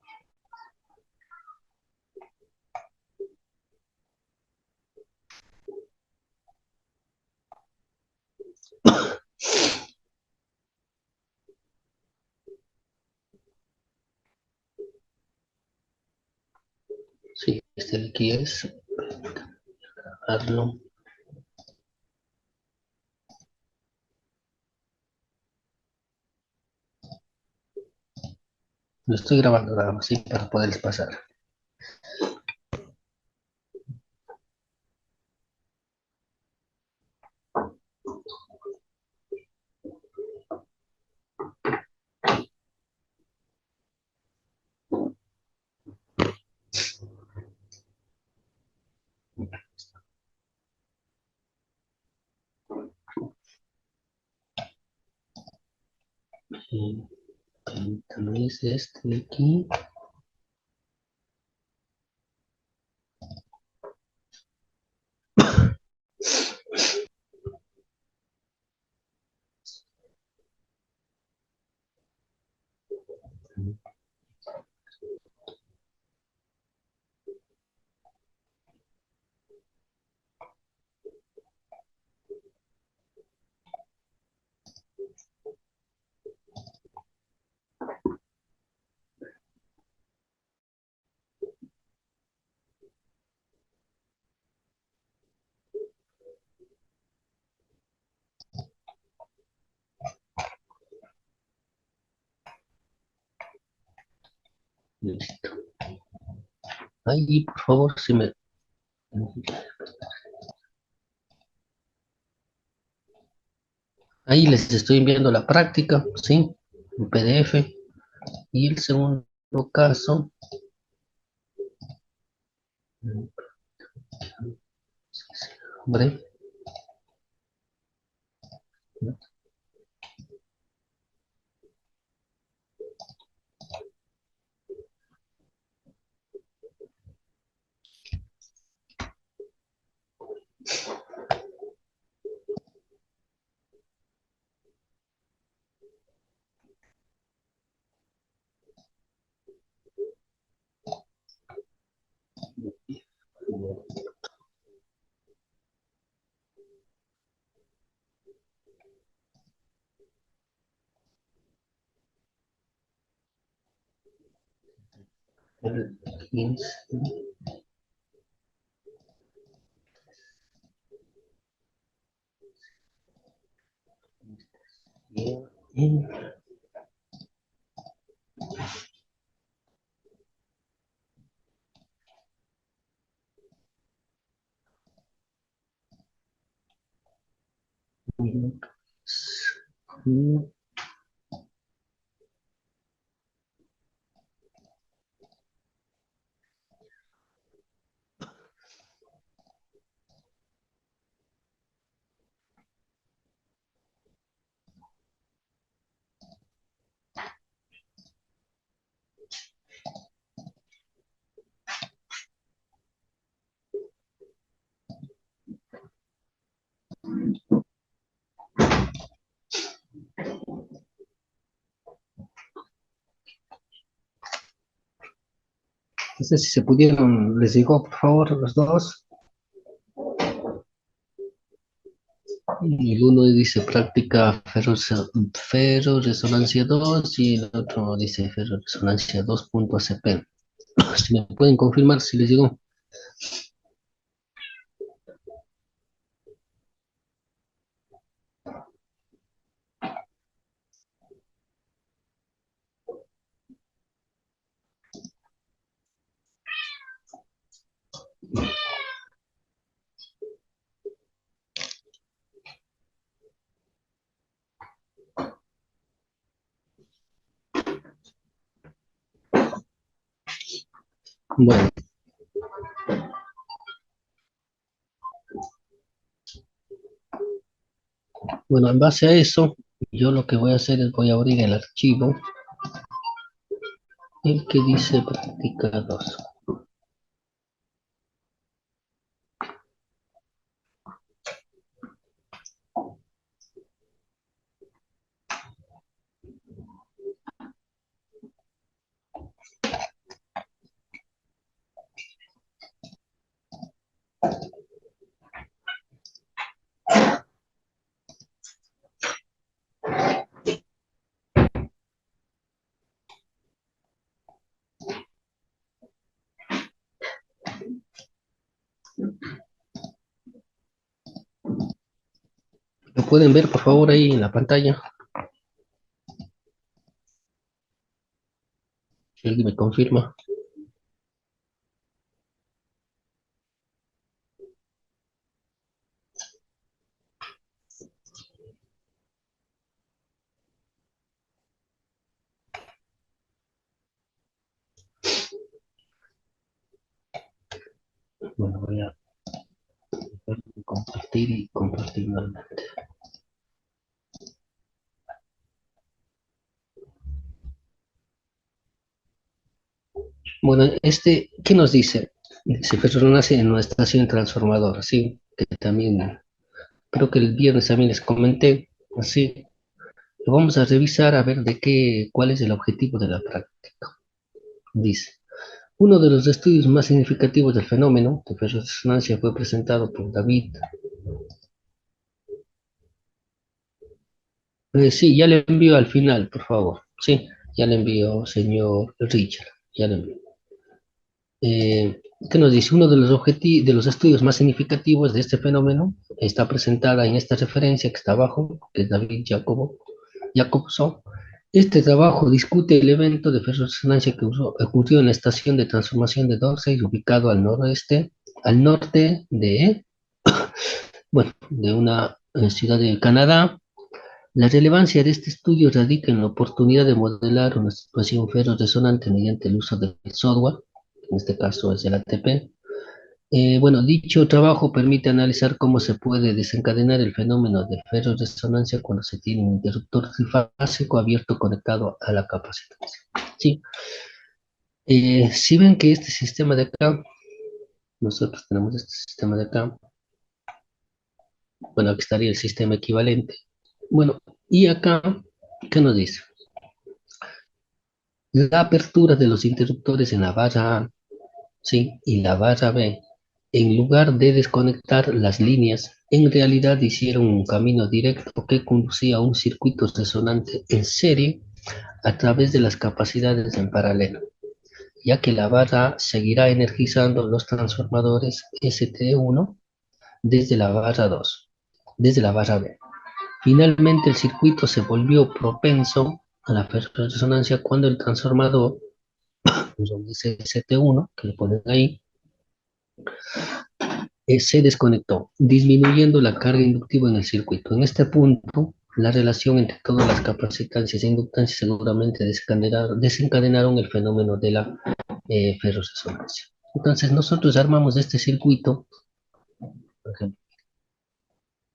Sí, este de aquí es, hazlo. Lo estoy grabando nada más, sí, para poderles pasar. También es este de aquí. Listo. Ahí, por favor, si me... Ahí les estoy enviando la práctica, ¿sí? En PDF. Y el segundo caso, hombre, el 15, bien, bien, bien, sé si se pudieron, les digo, por favor, los dos. Y el uno dice práctica ferroresonancia 2 y el otro dice ferroresonancia 2.ACP. Si me pueden confirmar si les digo. Bueno, bueno, en base a eso, yo lo que voy a hacer es voy a abrir el archivo, el que dice práctica 2. ¿Lo pueden ver, por favor, ahí en la pantalla? Si alguien me confirma. Bueno, voy a compartir y compartir nuevamente. Bueno, ¿qué nos dice? Se nace en una estación transformadora, sí, que también, creo que el viernes también les comenté, así, lo vamos a revisar a ver cuál es el objetivo de la práctica. Dice, uno de los estudios más significativos del fenómeno de ferroresonancia fue presentado por David. Sí, ya le envío al final, por favor. Sí, ya le envío, señor Richard, ya le envío. ¿Qué nos dice? Uno de los estudios más significativos de este fenómeno está presentada en esta referencia que está abajo, que es David Jacobson. Este trabajo discute el evento de ferroresonancia que ocurrió en la estación de transformación de Dorsey, ubicado al norte de una ciudad de Canadá. La relevancia de este estudio radica en la oportunidad de modelar una situación ferroresonante mediante el uso del software, en este caso es el ATP. Bueno, dicho trabajo permite analizar cómo se puede desencadenar el fenómeno de ferroresonancia cuando se tiene un interruptor trifásico abierto conectado a la capacitancia. Sí, si ven que este sistema de acá, nosotros tenemos este sistema de acá, bueno, aquí estaría el sistema equivalente. Bueno, y acá, ¿qué nos dice? La apertura de los interruptores en la barra A, sí, y la barra B, en lugar de desconectar las líneas, en realidad hicieron un camino directo que conducía a un circuito resonante en serie a través de las capacidades en paralelo, ya que la barra A seguirá energizando los transformadores ST1 desde la barra 2, desde la barra B. Finalmente, el circuito se volvió propenso a la resonancia cuando el transformador, donde dice ST1, que le ponen ahí, se desconectó, disminuyendo la carga inductiva en el circuito. En este punto, la relación entre todas las capacitances e inductancias seguramente desencadenaron el fenómeno de la ferroresonancia. Entonces, nosotros armamos este circuito, por ejemplo,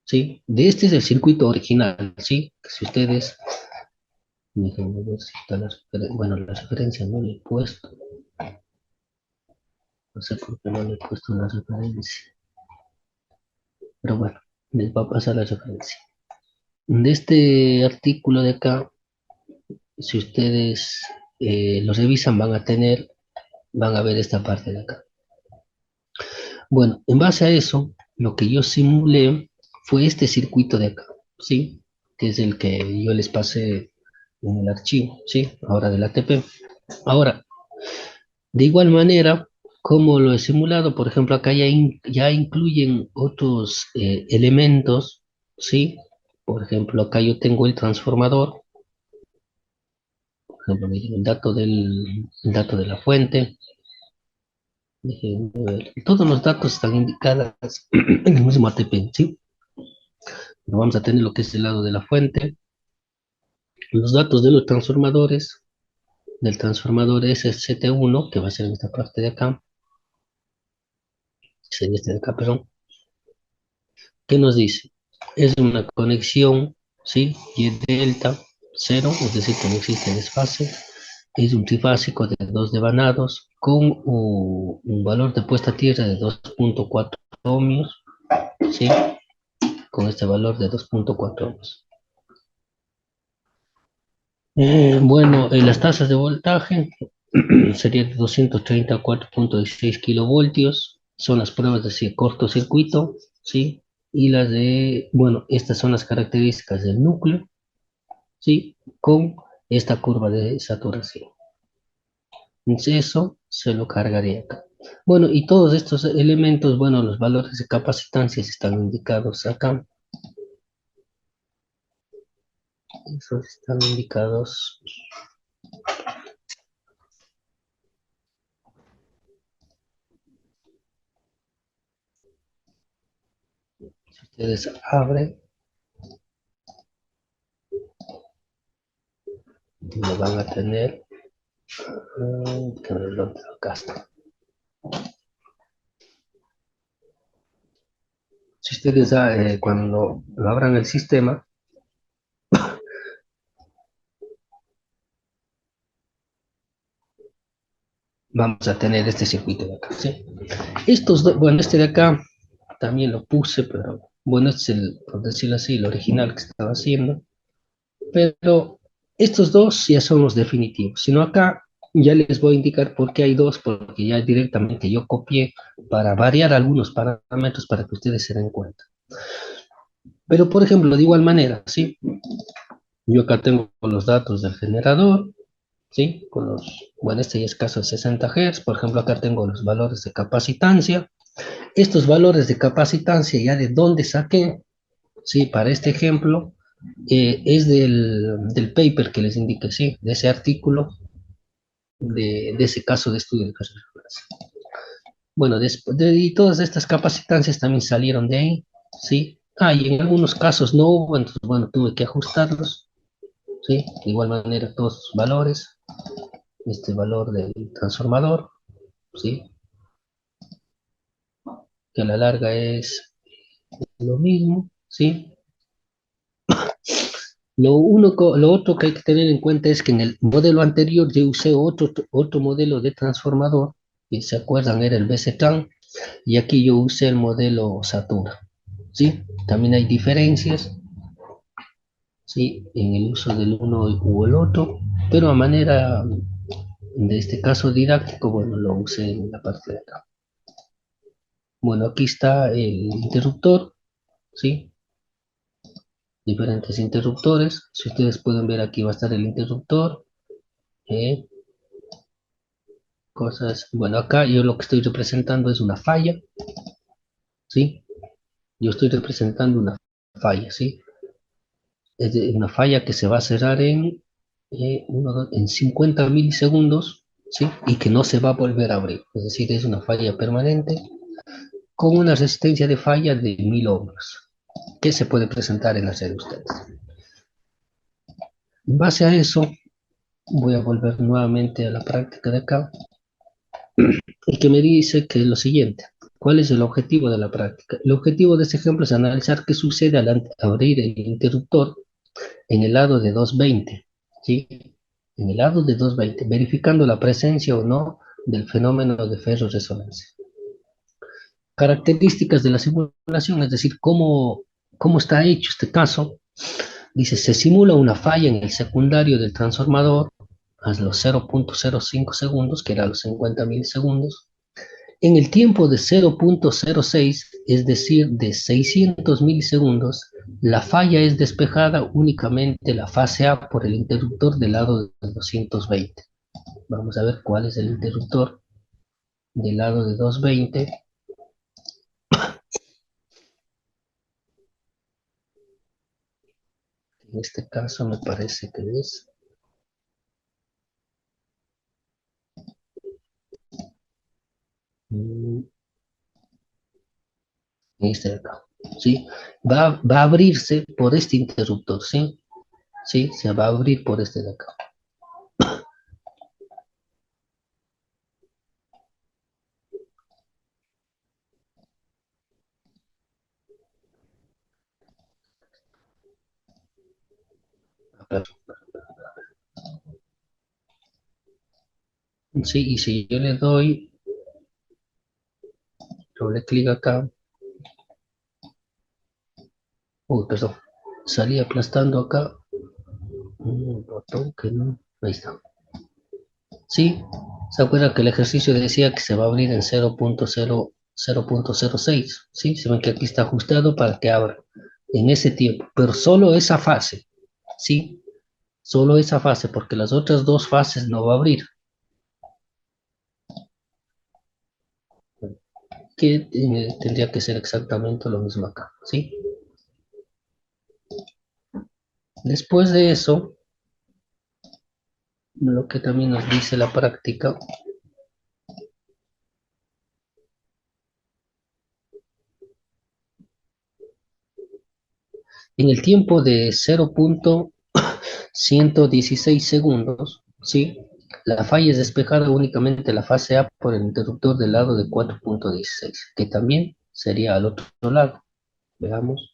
¿sí? De este es el circuito original, ¿sí? Que si ustedes, déjenme ver si está bueno, la referencia no le he puesto, no sé por qué no le he puesto la referencia, pero bueno, les va a pasar la referencia. De este artículo de acá, si ustedes lo revisan, van a tener van a ver esta parte de acá. Bueno, en base a eso, lo que yo simulé fue este circuito de acá, ¿sí? Que es el que yo les pasé en el archivo, ¿sí? Ahora del ATP. Ahora, de igual manera, como lo he simulado, por ejemplo, acá ya incluyen otros elementos, ¿sí? Por ejemplo, acá yo tengo el transformador, por ejemplo, miren, el dato de la fuente, déjenme ver. Todos los datos están indicados en el mismo ATP, ¿sí? Pero vamos a tener lo que es el lado de la fuente, los datos de los transformadores, del transformador SCT1, que va a ser en esta parte de acá, sería este de acá, perdón. ¿Qué nos dice? Es una conexión, ¿sí? Y delta, cero, es decir, que no existe desfase. Es un trifásico de dos devanados con un valor de puesta a tierra de 2.4 ohmios, ¿sí? Con este valor de 2.4 ohmios. Bueno, las tasas de voltaje serían de 230 a 4.16 kilovoltios. Son las pruebas de cortocircuito, ¿sí? Y las de, bueno, estas son las características del núcleo, ¿sí? Con esta curva de saturación. Entonces eso se lo cargaría acá. Bueno, y todos estos elementos, bueno, los valores de capacitancia están indicados acá. Esos están indicados. Si ustedes abren, lo van a tener. Que me lo acá está. Si ustedes cuando lo abran el sistema, vamos a tener este circuito de acá, ¿sí? Estos dos, bueno, este de acá también lo puse, pero bueno, este es el, por decirlo así, el original que estaba haciendo. Pero estos dos ya son los definitivos. Sino acá ya les voy a indicar por qué hay dos, porque ya directamente yo copié para variar algunos parámetros para que ustedes se den cuenta. Pero, por ejemplo, de igual manera, ¿sí? Yo acá tengo los datos del generador, ¿sí? Con los, bueno, este ya es caso de 60 Hz. Por ejemplo, acá tengo los valores de capacitancia. Estos valores de capacitancia ya de dónde saqué, ¿sí? Para este ejemplo, es del paper que les indiqué, ¿sí? De ese artículo, de ese caso de estudio de casos regulares. Bueno, después y todas estas capacitancias también salieron de ahí, ¿sí? Ah, y en algunos casos no hubo, entonces, bueno, tuve que ajustarlos, ¿sí? De igual manera, todos sus valores, este valor del transformador, ¿sí? Que a la larga es lo mismo, ¿sí? Lo otro que hay que tener en cuenta es que en el modelo anterior yo usé otro modelo de transformador, que se acuerdan era el BCTRAN, y aquí yo usé el modelo Satura, ¿sí? También hay diferencias, ¿sí? En el uso del uno u el otro, pero a manera de este caso didáctico, bueno, lo usé en la parte de acá. Bueno, aquí está el interruptor, ¿sí? Diferentes interruptores. Si ustedes pueden ver, aquí va a estar el interruptor. eh, Cosas. Bueno, acá yo lo que estoy representando es una falla, ¿sí? Yo estoy representando una falla, ¿sí? Una falla que se va a cerrar en 50 milisegundos, ¿sí? Y que no se va a volver a abrir. Es decir, es una falla permanente con una resistencia de falla de 1000 ohmios, que se puede presentar en la red de ustedes. En base a eso, voy a volver nuevamente a la práctica de acá, y que me dice que es lo siguiente. ¿Cuál es el objetivo de la práctica? El objetivo de este ejemplo es analizar qué sucede al abrir el interruptor en el lado de 220, ¿sí? En el lado de 220, verificando la presencia o no del fenómeno de ferroresonancia. Características de la simulación, es decir, cómo está hecho este caso. Dice, se simula una falla en el secundario del transformador, a los 0,05 segundos, que eran los 50 milisegundos. En el tiempo de 0,06, es decir, de 600 milisegundos, la falla es despejada únicamente la fase A por el interruptor del lado de 220. Vamos a ver cuál es el interruptor del lado de 220. En este caso me parece que es este de acá. ¿Sí? Va a abrirse por este interruptor, ¿sí? Sí, se va a abrir por este de acá. Sí, y si yo le doy doble clic acá, perdón, salí aplastando acá un botón que no, ahí está. Sí, se acuerda que el ejercicio decía que se va a abrir en 0,06, sí, se ven que aquí está ajustado para que abra en ese tiempo, pero solo esa fase, sí, solo esa fase, porque las otras dos fases no va a abrir, que tendría que ser exactamente lo mismo acá, sí. Después de eso, lo que también nos dice la práctica, en el tiempo de 0,116 segundos, ¿sí? La falla es despejada únicamente la fase A por el interruptor del lado de 4,16, que también sería al otro lado. Veamos.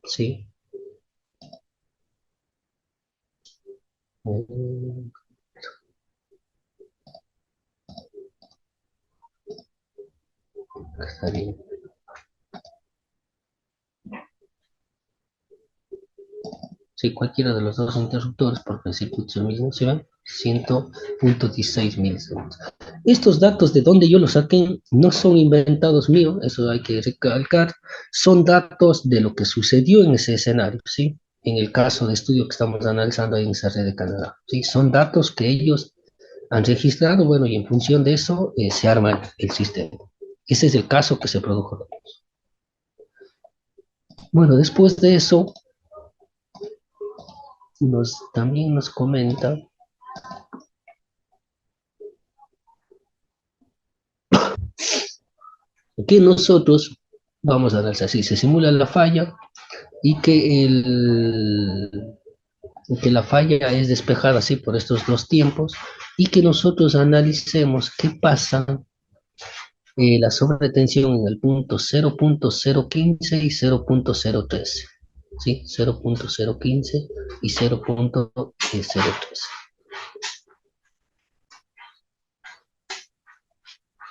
Sí. Mm, está bien. Sí, cualquiera de los dos interruptores, porque el circuito es el mismo, ¿se ven? 100,16 milisegundos. Estos datos de donde yo los saqué no son inventados míos, eso hay que recalcar, son datos de lo que sucedió en ese escenario, ¿sí? En el caso de estudio que estamos analizando ahí en esa red de Canadá, ¿sí? Son datos que ellos han registrado, bueno, y en función de eso se arma el sistema. Ese es el caso que se produjo. Bueno, después de eso, también nos comenta que nosotros vamos a darse así, se simula la falla y que la falla es despejada así por estos dos tiempos y que nosotros analicemos qué pasa la sobretensión en el punto 0,015 y 0,013, ¿sí? 0,015 y 0,013.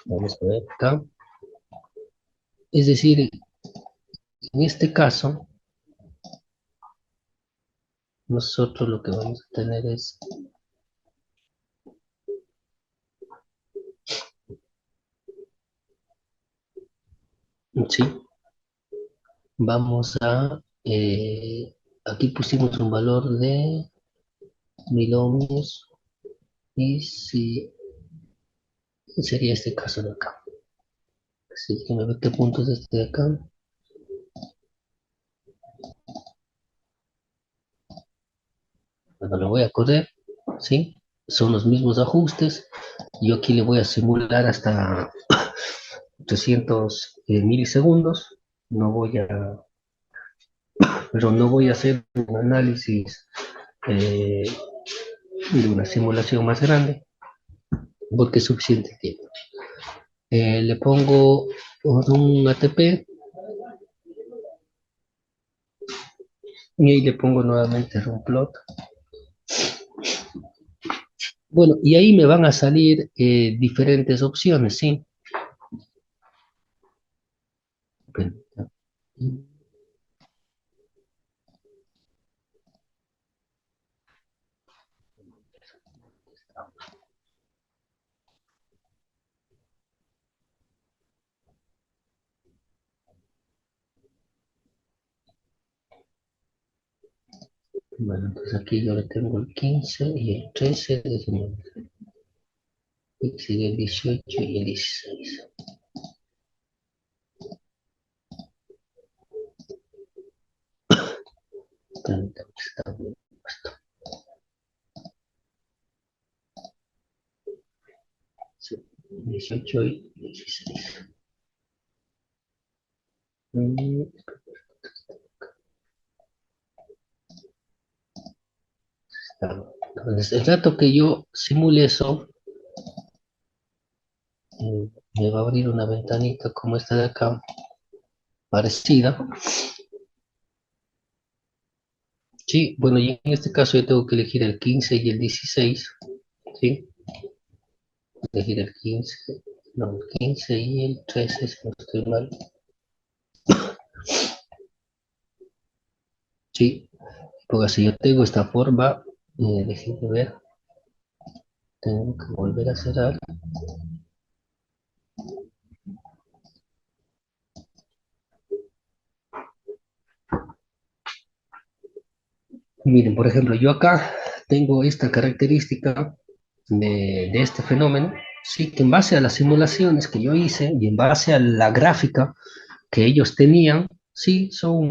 Vamos a ver acá. Es decir, en este caso, nosotros lo que vamos a tener es, sí, vamos a, aquí pusimos un valor de 1000 ohmios y si sería este caso de acá. Así que me ve qué punto es este de acá. Bueno, lo voy a correr, ¿sí? Son los mismos ajustes. Yo aquí le voy a simular hasta 300 milisegundos. No voy a, pero no voy a hacer un análisis eh, de una simulación más grande porque es suficiente tiempo. Le pongo un ATP y ahí le pongo nuevamente Rumplot. Bueno, y ahí me van a salir diferentes opciones, ¿sí? Bueno, entonces aquí yo le tengo el 15 y el 13 de simulación. Y sigue el 18 y el 16. Permítame, está bien puesto. Sí, 18 y 16. Mm, Entonces, el rato que yo simule eso, me va a abrir una ventanita como esta de acá, parecida. Sí, bueno, y en este caso yo tengo que elegir el 15 y el 16, ¿sí? Elegir el 15, no, el 15 y el 13, si no estoy mal. Sí, porque si yo tengo esta forma, déjenme ver, tengo que volver a cerrar. Miren, por ejemplo, yo acá tengo esta característica de este fenómeno, sí, que en base a las simulaciones que yo hice y en base a la gráfica que ellos tenían, sí, son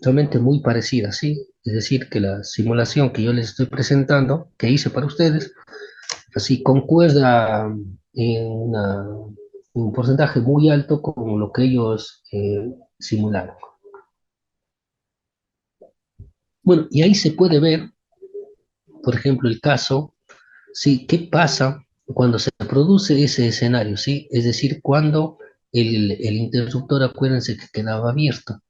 realmente muy parecidas, sí. Es decir, que la simulación que yo les estoy presentando, que hice para ustedes, así concuerda en un porcentaje muy alto con lo que ellos simularon. Bueno, y ahí se puede ver, por ejemplo, el caso. Sí, ¿qué pasa cuando se produce ese escenario? Sí, es decir, cuando el interruptor, acuérdense que quedaba abierto.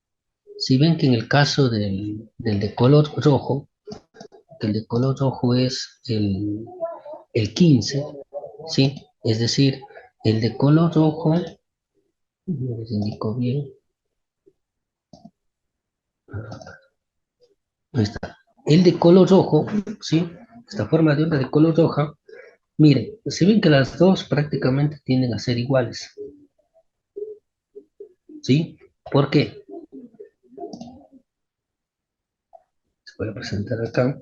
Si ven que en el caso del de color rojo, que el de color rojo es el 15, ¿sí? Es decir, el de color rojo, les indico bien, ahí está. El de color rojo, ¿sí? Esta forma de onda de color roja, miren, se ven que las dos prácticamente tienden a ser iguales, ¿sí? ¿Por qué? Voy a presentar acá.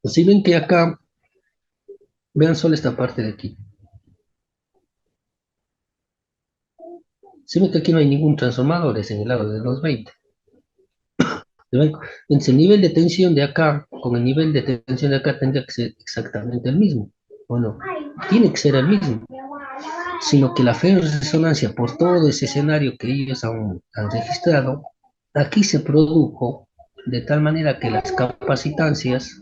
Pues si ven que acá, vean solo esta parte de aquí. Si ven que aquí no hay ningún transformador, es en el lado de 220. ¿Ven? Entonces el nivel de tensión de acá con el nivel de tensión de acá tendría que ser exactamente el mismo. ¿O no? Tiene que ser el mismo. Sino que la resonancia por todo ese escenario que ellos han registrado, aquí se produjo de tal manera que las capacitancias,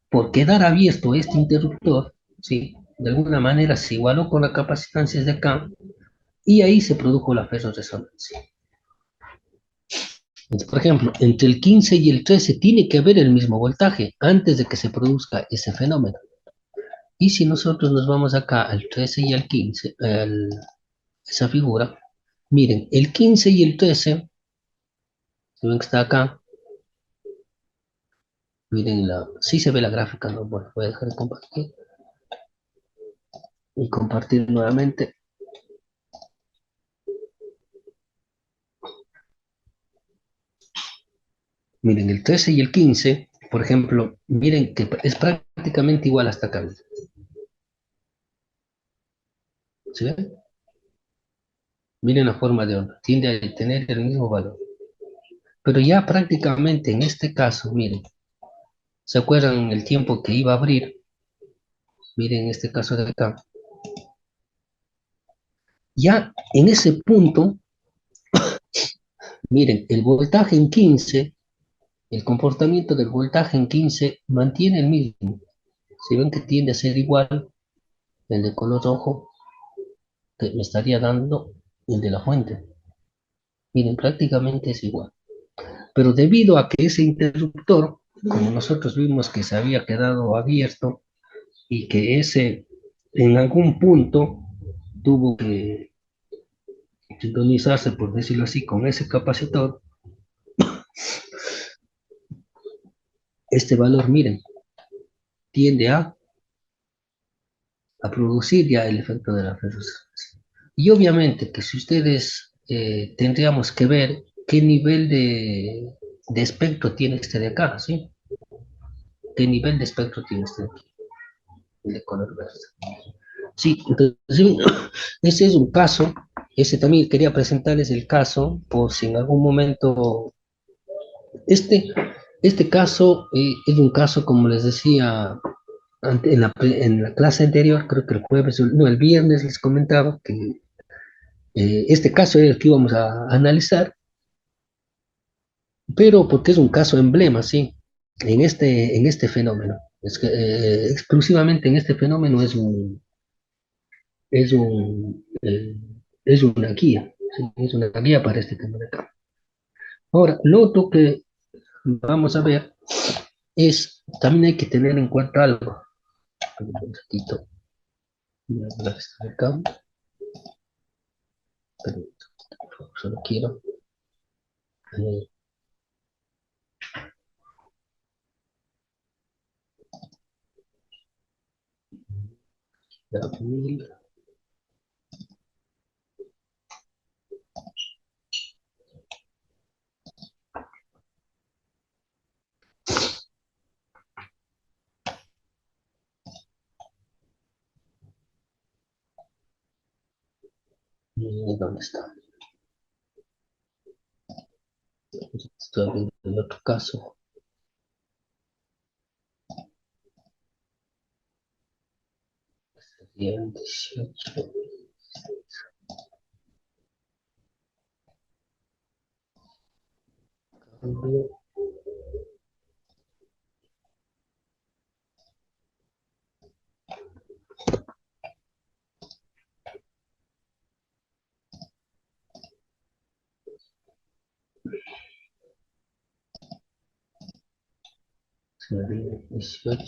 por quedar abierto este interruptor, ¿sí? De alguna manera se igualó con las capacitancias de acá y ahí se produjo la ferroresonancia. Entonces, por ejemplo, entre el 15 y el 13 tiene que haber el mismo voltaje antes de que se produzca ese fenómeno. Y si nosotros nos vamos acá al 13 y al 15, esa figura, miren, el 15 y el 13, si ven que está acá, miren, sí se ve la gráfica, ¿no? Bueno, voy a dejar de compartir y compartir nuevamente. Miren, el 13 y el 15, por ejemplo, miren que es prácticamente igual hasta acá. ¿Sí ven? Miren la forma de onda, tiende a tener el mismo valor. Pero ya prácticamente en este caso, miren, ¿se acuerdan el tiempo que iba a abrir? Miren este caso de acá. Ya en ese punto, miren, el voltaje en 15, el comportamiento del voltaje en 15 mantiene el mismo. Si ven que tiende a ser igual, el de color rojo, que me estaría dando el de la fuente. Miren, prácticamente es igual. Pero debido a que ese interruptor, como nosotros vimos que se había quedado abierto y que ese en algún punto tuvo que sintonizarse, por decirlo así, con ese capacitor, este valor, miren, tiende a producir ya el efecto de la ferrosis. Y obviamente que si ustedes tendríamos que ver qué nivel de espectro tiene este de acá, ¿sí? ¿Qué nivel de espectro tiene este de aquí, el de color verde? Sí, entonces, sí, ese es un caso, ese también quería presentarles el caso, por si en algún momento, este, este caso es un caso, como les decía en la clase anterior, creo que el jueves, no, el viernes les comentaba que este caso era el que íbamos a analizar, pero porque es un caso emblema, ¿sí? En este fenómeno. Es que, exclusivamente en este fenómeno es un, es una guía, ¿sí? Es una guía para este tema de acá. Ahora, lo otro que vamos a ver es, también hay que tener en cuenta algo. Un ratito, voy a hablar esto de acá, pero solo quiero eh, la familia. ¿Dónde está? Estoy viendo el otro caso. Sería el 18. Cambio, sería el 18.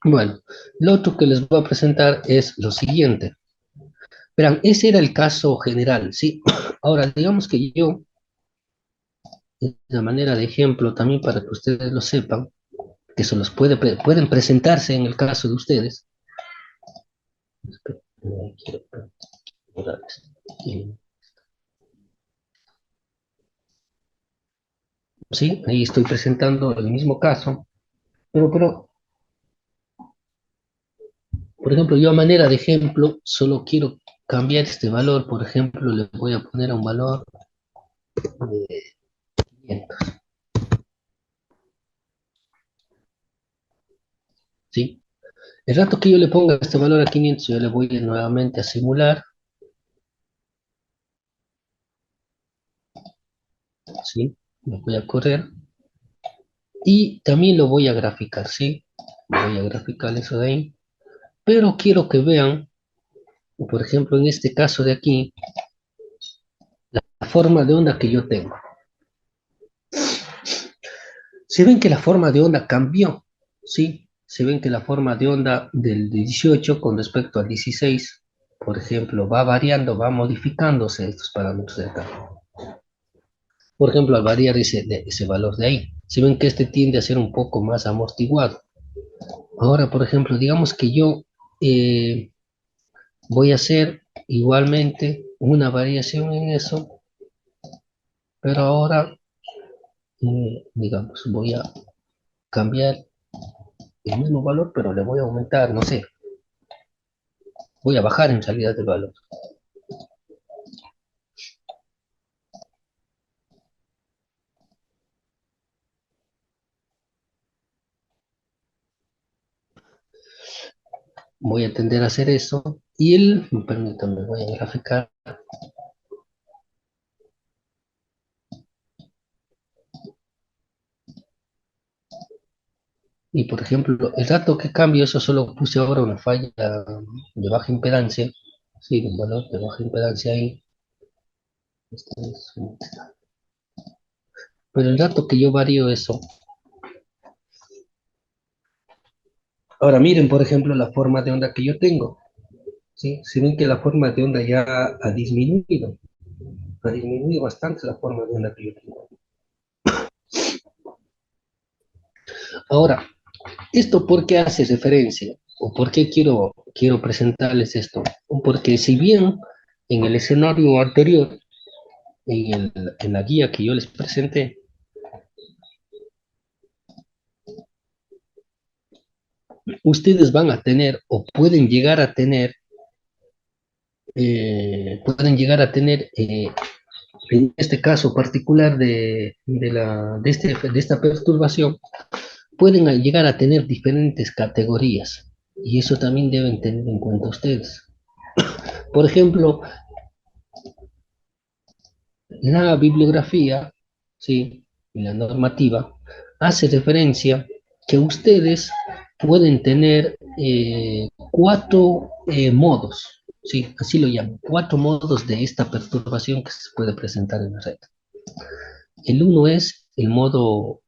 Bueno, lo otro que les voy a presentar es lo siguiente. Verán, ese era el caso general, ¿sí? Ahora, digamos que yo, de manera de ejemplo, también para que ustedes lo sepan, que se los pueden presentarse en el caso de ustedes. Quiero borrar esto. Sí, ahí estoy presentando el mismo caso, pero, por ejemplo, yo a manera de ejemplo, solo quiero cambiar este valor, por ejemplo, le voy a poner a un valor de 500, ¿sí? El rato que yo le ponga este valor a 500, yo le voy nuevamente a simular, ¿sí? Lo voy a correr y también lo voy a graficar, ¿sí? Voy a graficar eso de ahí, pero quiero que vean, por ejemplo, en este caso de aquí, la forma de onda que yo tengo. Se ven que la forma de onda cambió, ¿sí? Se ven que la forma de onda del 18 con respecto al 16, por ejemplo, va variando, va modificándose estos parámetros de acá. Por ejemplo, al variar ese valor de ahí, se ven que este tiende a ser un poco más amortiguado. Ahora, por ejemplo, digamos que yo voy a hacer igualmente una variación en eso, pero ahora, digamos, voy a cambiar el mismo valor, pero le voy a aumentar, no sé, voy a bajar en realidad el valor. Voy a tender a hacer eso. Y el, permítanme, voy a graficar. Y por ejemplo, el dato que cambio, eso solo puse ahora una falla de baja impedancia, sí, un valor de baja impedancia ahí. Este es Pero el dato que yo varío eso. Ahora miren, por ejemplo, la forma de onda que yo tengo, ¿sí? Si ven que la forma de onda ya ha disminuido bastante la forma de onda que yo tengo. Ahora, ¿esto por qué hace referencia? ¿O por qué quiero presentarles esto? Porque si bien en el escenario anterior, en la guía que yo les presenté, ustedes van a tener o pueden llegar a tener en este caso particular de esta perturbación, pueden llegar a tener diferentes categorías y eso también deben tener en cuenta ustedes. Por ejemplo, la bibliografía, ¿sí? Y la normativa hace referencia que ustedes pueden tener cuatro modos, ¿sí? Así lo llaman, cuatro modos de esta perturbación que se puede presentar en la red. El uno es el modo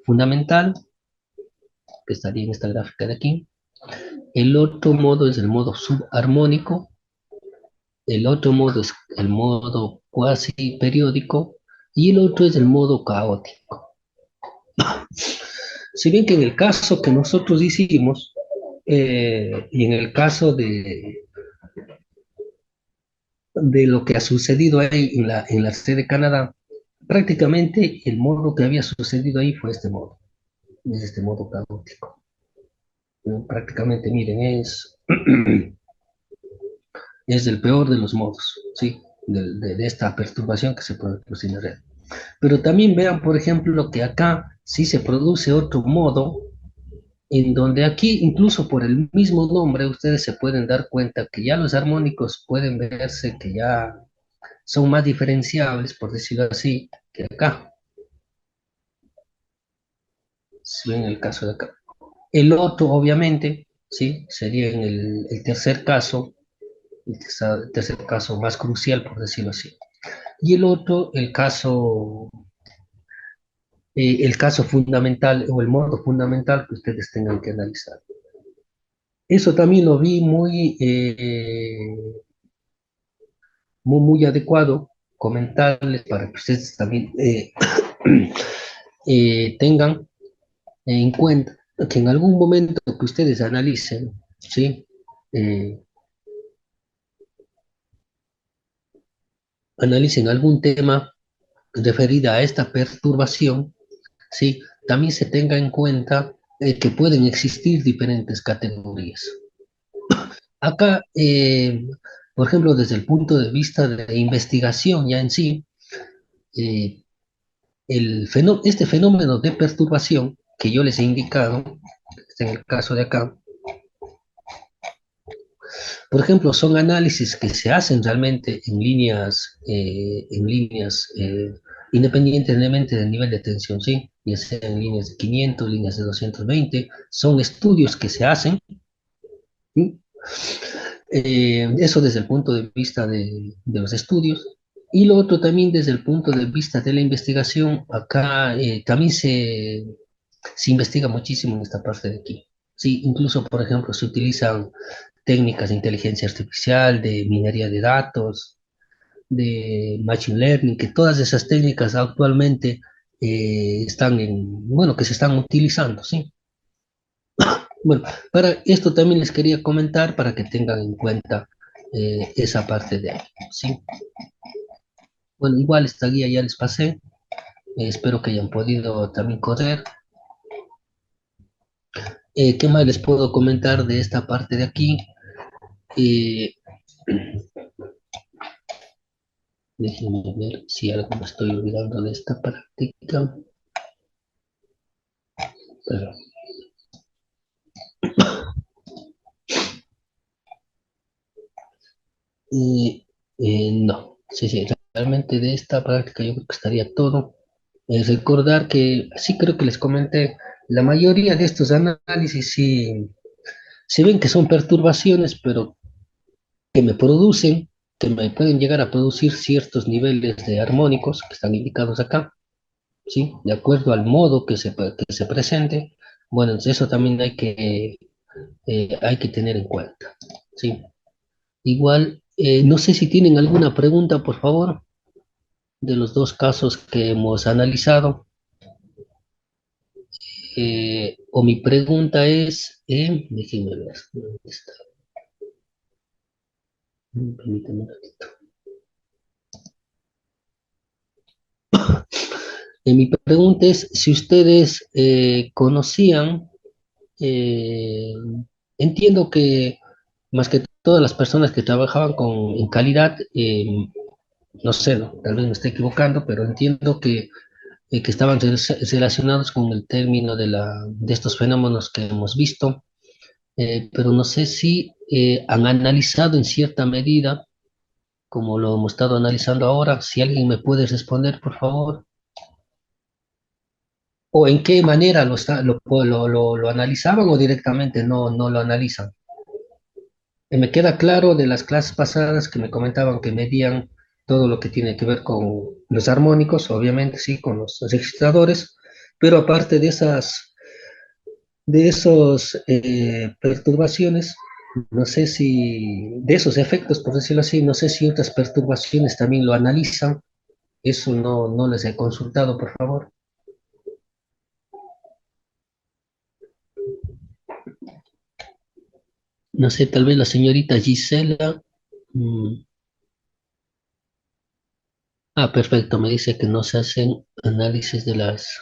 fundamental, que estaría en esta gráfica de aquí. El otro modo es el modo subarmónico. El otro modo es el modo cuasi periódico. Y el otro es el modo caótico. Si bien que en el caso que nosotros hicimos, y en el caso de lo que ha sucedido ahí en la sede de Canadá, prácticamente el modo que había sucedido ahí fue este modo, es este modo caótico. Prácticamente, miren, es el peor de los modos, ¿sí? De esta perturbación que se puede producir en la red. Pero también vean, por ejemplo, que acá sí se produce otro modo, en donde aquí, incluso por el mismo nombre, ustedes se pueden dar cuenta que ya los armónicos pueden verse que ya son más diferenciables, por decirlo así, que acá. Si ven el caso de acá. El otro, obviamente, ¿sí? Sería en el tercer caso, tercer caso más crucial, por decirlo así. Y el otro, el caso fundamental o el modo fundamental que ustedes tengan que analizar. Eso también lo vi muy adecuado comentarles para que ustedes también tengan en cuenta que en algún momento que ustedes analicen, ¿sí? Eh, analicen algún tema referido a esta perturbación, ¿sí? También se tenga en cuenta que pueden existir diferentes categorías. Acá, por ejemplo, desde el punto de vista de investigación ya en sí, eh, este fenómeno de perturbación que yo les he indicado, en el caso de acá, por ejemplo, son análisis que se hacen realmente independientemente del nivel de tensión, ¿sí? Ya sea en líneas de 500, líneas de 220, son estudios que se hacen, ¿sí? Eso desde el punto de vista de los estudios. Y lo otro también desde el punto de vista de la investigación, acá también se investiga muchísimo en esta parte de aquí. Sí, incluso, por ejemplo, se utilizan técnicas de inteligencia artificial, de minería de datos, de machine learning, que todas esas técnicas actualmente bueno, que se están utilizando, ¿sí? Bueno, para esto también les quería comentar para que tengan en cuenta esa parte de ahí, ¿sí? Bueno, igual esta guía ya les pasé, espero que hayan podido también correr. ¿Qué más les puedo comentar de esta parte de aquí? Eh, Déjenme ver si algo me estoy olvidando de esta práctica. Pero, no, sí, sí, realmente de esta práctica yo creo que estaría todo. Recordar que, sí creo que les comenté, La mayoría de estos análisis sí, se ven que son perturbaciones, pero que me producen, que me pueden llegar a producir ciertos niveles de armónicos que están indicados acá, ¿sí? De acuerdo al modo que se presente. Bueno, entonces eso también hay que tener en cuenta, ¿sí? Igual, no sé si tienen alguna pregunta, por favor, de los dos casos que hemos analizado. O mi pregunta es, déjenme ver, ¿dónde está? Permítame un ratito. Mi pregunta es si ustedes conocían, eh, entiendo que más que todas las personas que trabajaban en calidad, no sé, ¿no? Tal vez me esté equivocando, pero entiendo que estaban relacionados con el término de estos fenómenos que hemos visto, pero no sé si han analizado en cierta medida, como lo hemos estado analizando ahora, si alguien me puede responder, por favor, o en qué manera lo analizaban o directamente no lo analizan. Me queda claro de las clases pasadas que me comentaban que medían todo lo que tiene que ver con los armónicos, obviamente sí, con los registradores, pero aparte de esos perturbaciones, no sé si, de esos efectos, por decirlo así, no sé si otras perturbaciones también lo analizan. Eso no les he consultado, por favor. No sé, tal vez la señorita Gisela. mm, Perfecto, me dice que no se hacen análisis de las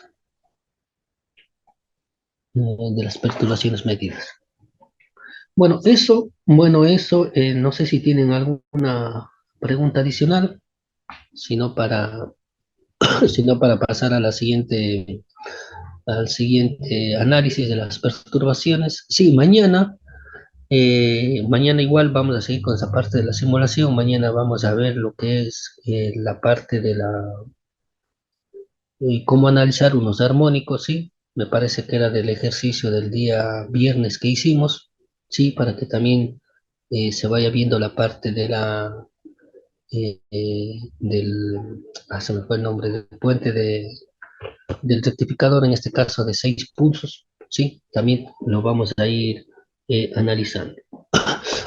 perturbaciones medidas. Bueno, eso, no sé si tienen alguna pregunta adicional, sino para, sino para pasar a al siguiente análisis de las perturbaciones. Sí, mañana igual vamos a seguir con esa parte de la simulación. Mañana vamos a ver lo que es la parte de cómo analizar unos armónicos, ¿sí? Me parece que era del ejercicio del día viernes que hicimos, ¿sí? Para que también se vaya viendo la parte se me fue el nombre, del del rectificador, en este caso de 6 pulsos, ¿sí? También lo vamos a ir analizando.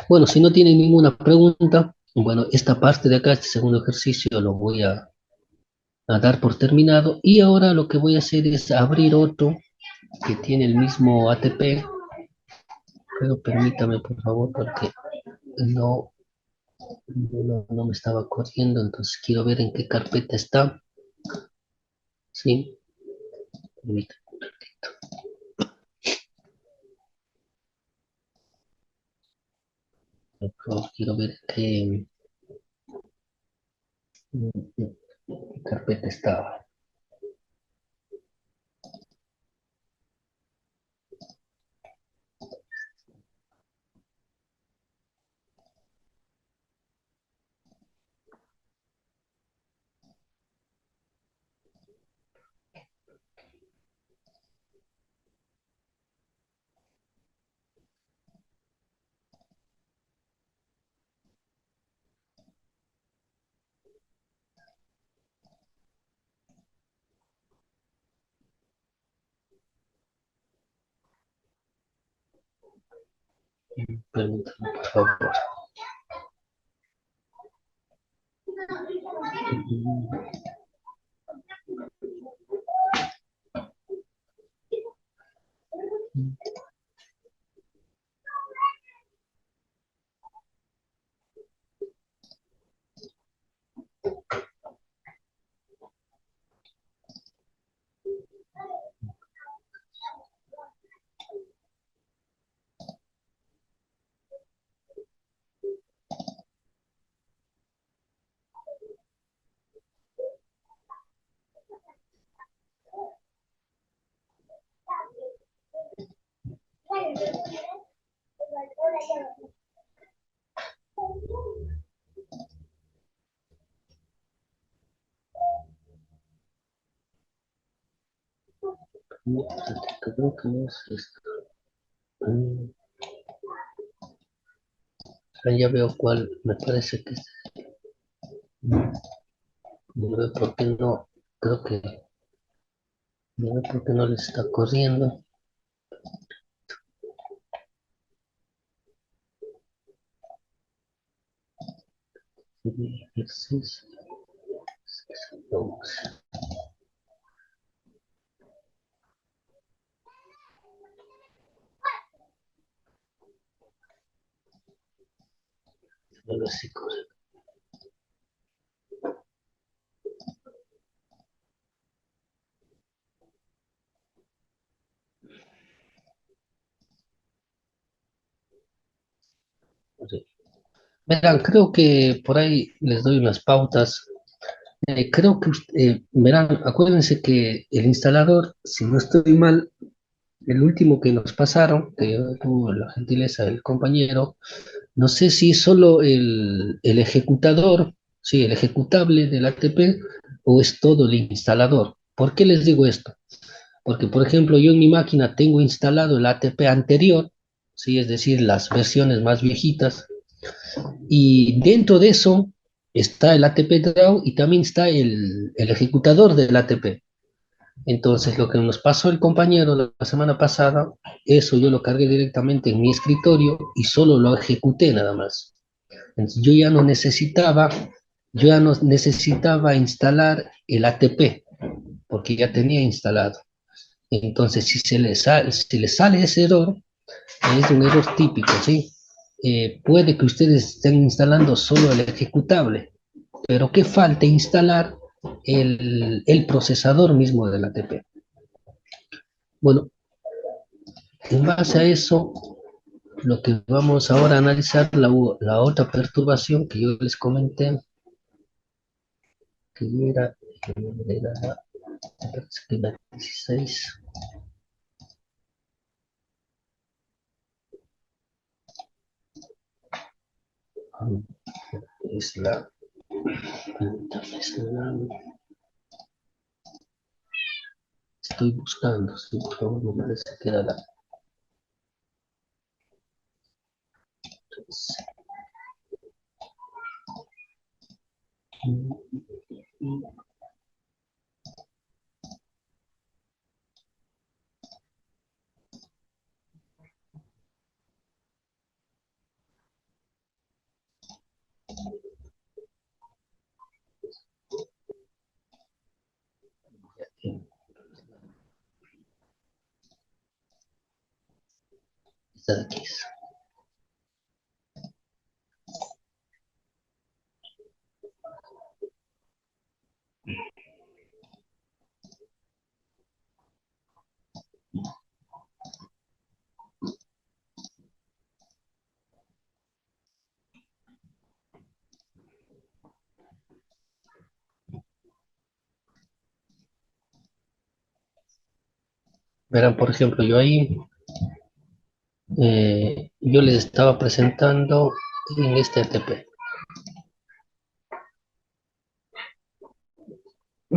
Bueno, si no tienen ninguna pregunta, bueno, esta parte de acá, este segundo ejercicio, lo voy a dar por terminado. Y ahora lo que voy a hacer es abrir otro que tiene el mismo ATP, pero permítame por favor porque no, no me estaba corriendo, entonces quiero ver en qué carpeta está. Sí, permítame. Por favor, quiero ver qué carpeta estaba. Permítame, por favor. No, creo que no es esto. Mm, ya veo cuál me parece que es. No veo por qué no. Creo que no veo por qué no le está corriendo. Ejercicio. Vamos a ver si corre. Sí. Verán, creo que por ahí les doy unas pautas. Creo que, verán, acuérdense que el instalador, si no estoy mal, el último que nos pasaron, que tuvo la gentileza del compañero, no sé si es solo el ejecutador, sí, el ejecutable del ATP o es todo el instalador. ¿Por qué les digo esto? Porque, por ejemplo, yo en mi máquina tengo instalado el ATP anterior, sí, es decir, las versiones más viejitas, y dentro de eso está el ATP Draw y también está el ejecutador del ATP. Entonces, lo que nos pasó el compañero la semana pasada, eso yo lo cargué directamente en mi escritorio y solo lo ejecuté nada más. Entonces, yo ya no necesitaba instalar el ATP, porque ya tenía instalado. Entonces, si le sale ese error, es un error típico, ¿sí? Puede que ustedes estén instalando solo el ejecutable, pero que falte instalar el procesador mismo del ATP. Bueno, en base a eso, lo que vamos ahora a analizar, la otra perturbación que yo les comenté, que era la 16, es la, es la, estoy buscando, sí, por favor, me parece que era la 3. Esta de aquí es. Verán, por ejemplo, yo les estaba presentando en este ATP.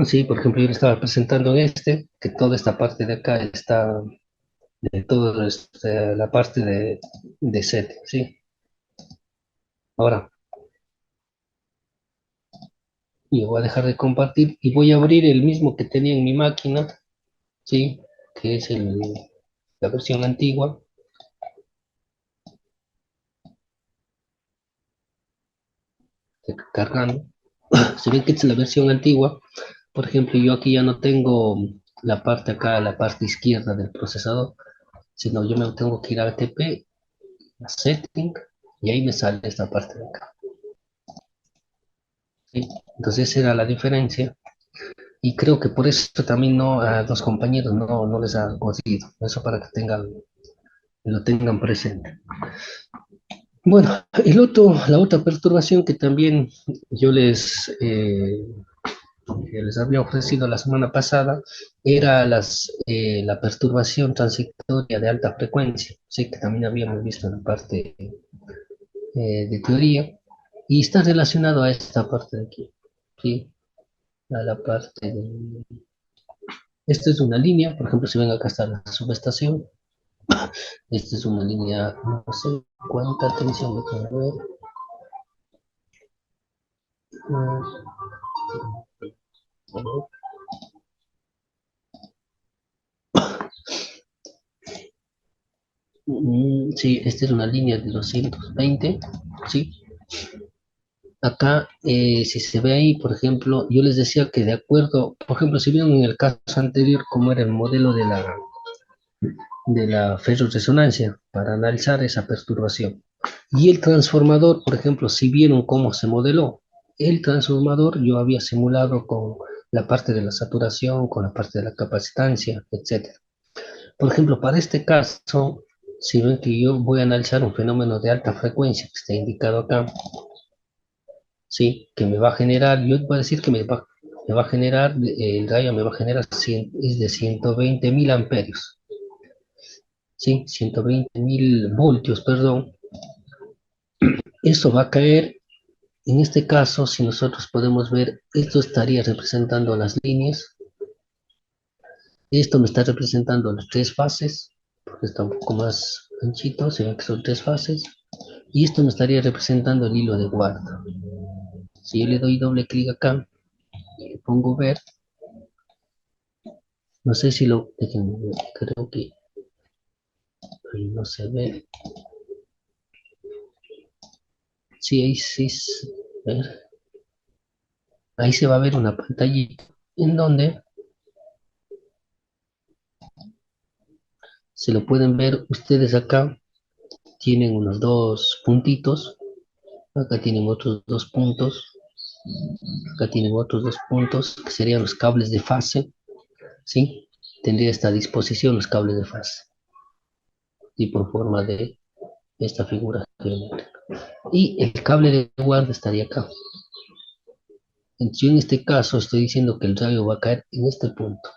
Sí, por ejemplo, yo le estaba presentando en este, que toda esta parte de acá está, de toda la parte de set, ¿sí? Ahora, yo voy a dejar de compartir y voy a abrir el mismo que tenía en mi máquina, ¿sí? Que es la versión antigua, cargando. Se ve que es la versión antigua. Por ejemplo, yo aquí ya no tengo la parte acá, la parte izquierda del procesador, sino yo me tengo que ir a ATP, a Setting, y ahí me sale esta parte de acá, ¿sí? Entonces esa era la diferencia. Y creo que por eso también no, a los compañeros no les ha conseguido. Eso para que lo tengan presente. Bueno, la otra perturbación que también yo que les había ofrecido la semana pasada era la perturbación transitoria de alta frecuencia, sí, que también habíamos visto en la parte de teoría, y está relacionado a esta parte de aquí, ¿sí? A la parte de Esta es una línea, por ejemplo, si ven acá está la subestación. Esta es una línea, no sé cuánta tensión me puede ver. A ver. Sí, esta es una línea de 220, ¿sí? Acá, si se ve ahí, por ejemplo, yo les decía que de acuerdo, por ejemplo, si vieron en el caso anterior cómo era el modelo de la ferroresonancia para analizar esa perturbación. Y el transformador, por ejemplo, si vieron cómo se modeló, el transformador yo había simulado con la parte de la saturación, con la parte de la capacitancia, etcétera. Por ejemplo, para este caso, si ven que yo voy a analizar un fenómeno de alta frecuencia que está indicado acá, ¿sí? Que me va a generar, yo voy a decir que me va a generar, el rayo me va a generar, es de 120.000 amperios, ¿sí? 120.000 voltios, perdón. Eso va a caer, en este caso, si nosotros podemos ver, esto estaría representando las líneas, esto me está representando las tres fases, porque está un poco más anchito, se ven que son tres fases, y esto me estaría representando el hilo de guarda. Si yo le doy doble clic acá y le pongo ver, no sé si lo, déjenme ver, creo que ahí no se ve. Sí, ahí sí, a ver, ahí se va a ver una pantallita en donde se lo pueden ver ustedes acá, tienen unos dos puntitos, acá tienen otros dos puntos, acá tienen otros dos puntos, que serían los cables de fase, ¿sí? Tendría esta disposición los cables de fase, y por forma de esta figura geométrica. Y el cable de guarda estaría acá. Entonces, yo en este caso estoy diciendo que el rayo va a caer en este punto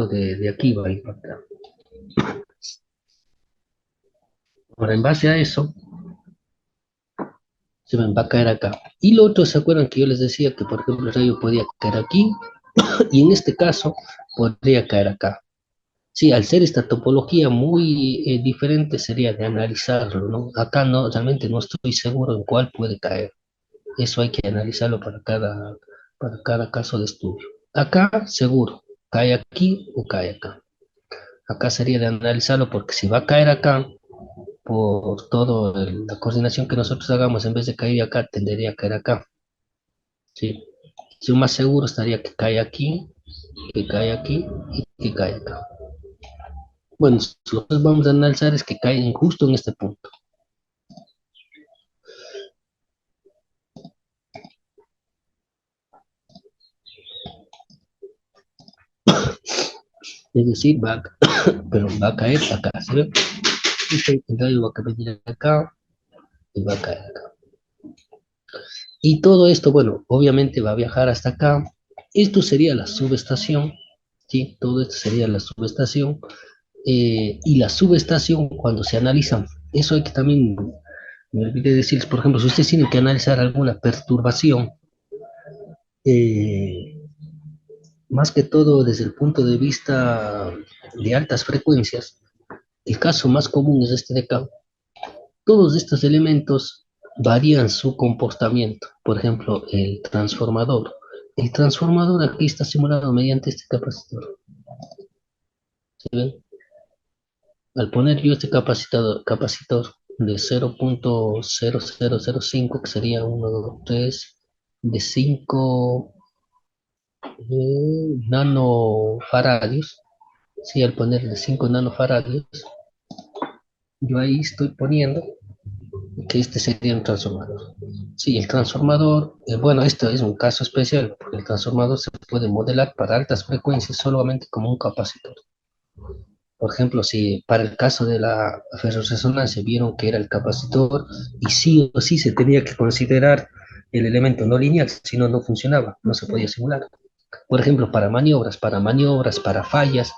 de aquí va a impactar. Ahora, en base a eso, se me va a caer acá. Y lo otro, ¿se acuerdan que yo les decía que, por ejemplo, el rayo podía caer aquí? Y en este caso, podría caer acá. Sí, al ser esta topología muy diferente sería de analizarlo, ¿no? Acá no, realmente no estoy seguro en cuál puede caer. Eso hay que analizarlo para cada caso de estudio. Acá, seguro, cae aquí o cae acá. Acá sería de analizarlo porque si va a caer acá, por toda la coordinación que nosotros hagamos, en vez de caer acá, tendería a caer acá. ¿Sí? Yo más seguro estaría que cae aquí y que cae acá. Bueno, lo que vamos a analizar es que caen justo en este punto. Es decir, pero va a caer acá, ¿sí ven? El rayo va a venir acá y va a caer acá. Y todo esto, bueno, obviamente va a viajar hasta acá. Esto sería la subestación, ¿sí? Todo esto sería la subestación. Y la subestación, cuando se analizan, eso hay que también, me olvidé decirles, por ejemplo, si ustedes tienen que analizar alguna perturbación, eh, más que todo desde el punto de vista de altas frecuencias, el caso más común es este de acá. Todos estos elementos varían su comportamiento. Por ejemplo, el transformador. El transformador aquí está simulado mediante este capacitor. ¿Sí ven? Al poner yo este capacitor de 0.0005, que sería 1, 2, 3, de 5 nanofaradios, sí, al poner de 5 nanofaradios, yo ahí estoy poniendo que este sería un transformador. Sí, el transformador, bueno, esto es un caso especial, porque el transformador se puede modelar para altas frecuencias solamente como un capacitor. Por ejemplo, si para el caso de la ferroresonancia vieron que era el capacitor y sí o sí se tenía que considerar el elemento no lineal, si no, no funcionaba, no se podía simular. Por ejemplo, para fallas,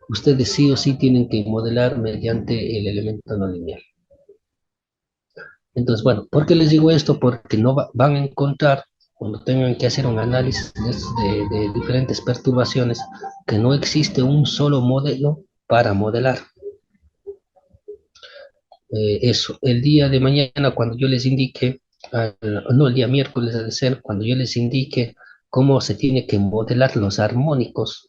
ustedes sí o sí tienen que modelar mediante el elemento no lineal. Entonces, bueno, ¿por qué les digo esto? Porque no van a encontrar cuando tengan que hacer un análisis de diferentes perturbaciones, que no existe un solo modelo para modelar. Eso, el día de mañana, cuando yo les indique, no, el día miércoles ha de ser, cuando yo les indique cómo se tiene que modelar los armónicos,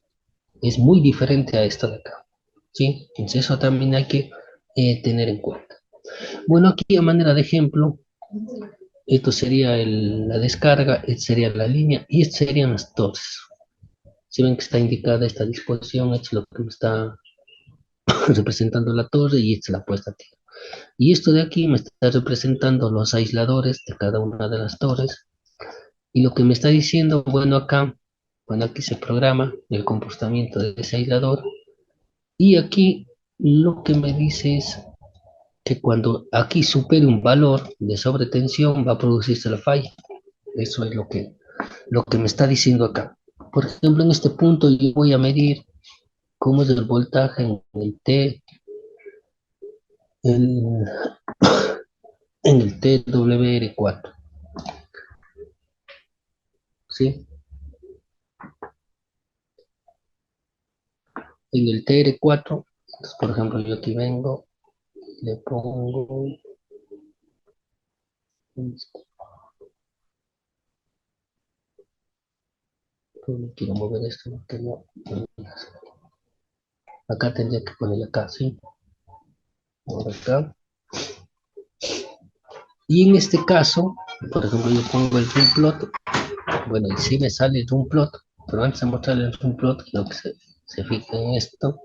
es muy diferente a esto de acá, ¿sí? Entonces eso también hay que tener en cuenta. Bueno, aquí a manera de ejemplo, esto sería la descarga, esta sería la línea y estas serían las torres. Si ven que está indicada esta disposición, esto es lo que me está representando la torre y esta es la puesta a tierra. Y esto de aquí me está representando los aisladores de cada una de las torres. Y lo que me está diciendo, bueno, acá, bueno, aquí se programa el comportamiento de ese aislador. Y aquí lo que me dice es que cuando aquí supere un valor de sobretensión va a producirse la falla. Eso es lo que me está diciendo acá. Por ejemplo, en este punto yo voy a medir cómo es el voltaje en el T, en, en el TWR4, ¿sí? En el TR4, entonces, por ejemplo, yo aquí vengo, le pongo, no quiero mover esto porque no, acá tendría que ponerle acá, ¿sí? Por acá. Y en este caso, por ejemplo, yo pongo el room plot, bueno, y sí me sale el room plot, pero antes de mostrarle el room plot, quiero que se fijen en esto.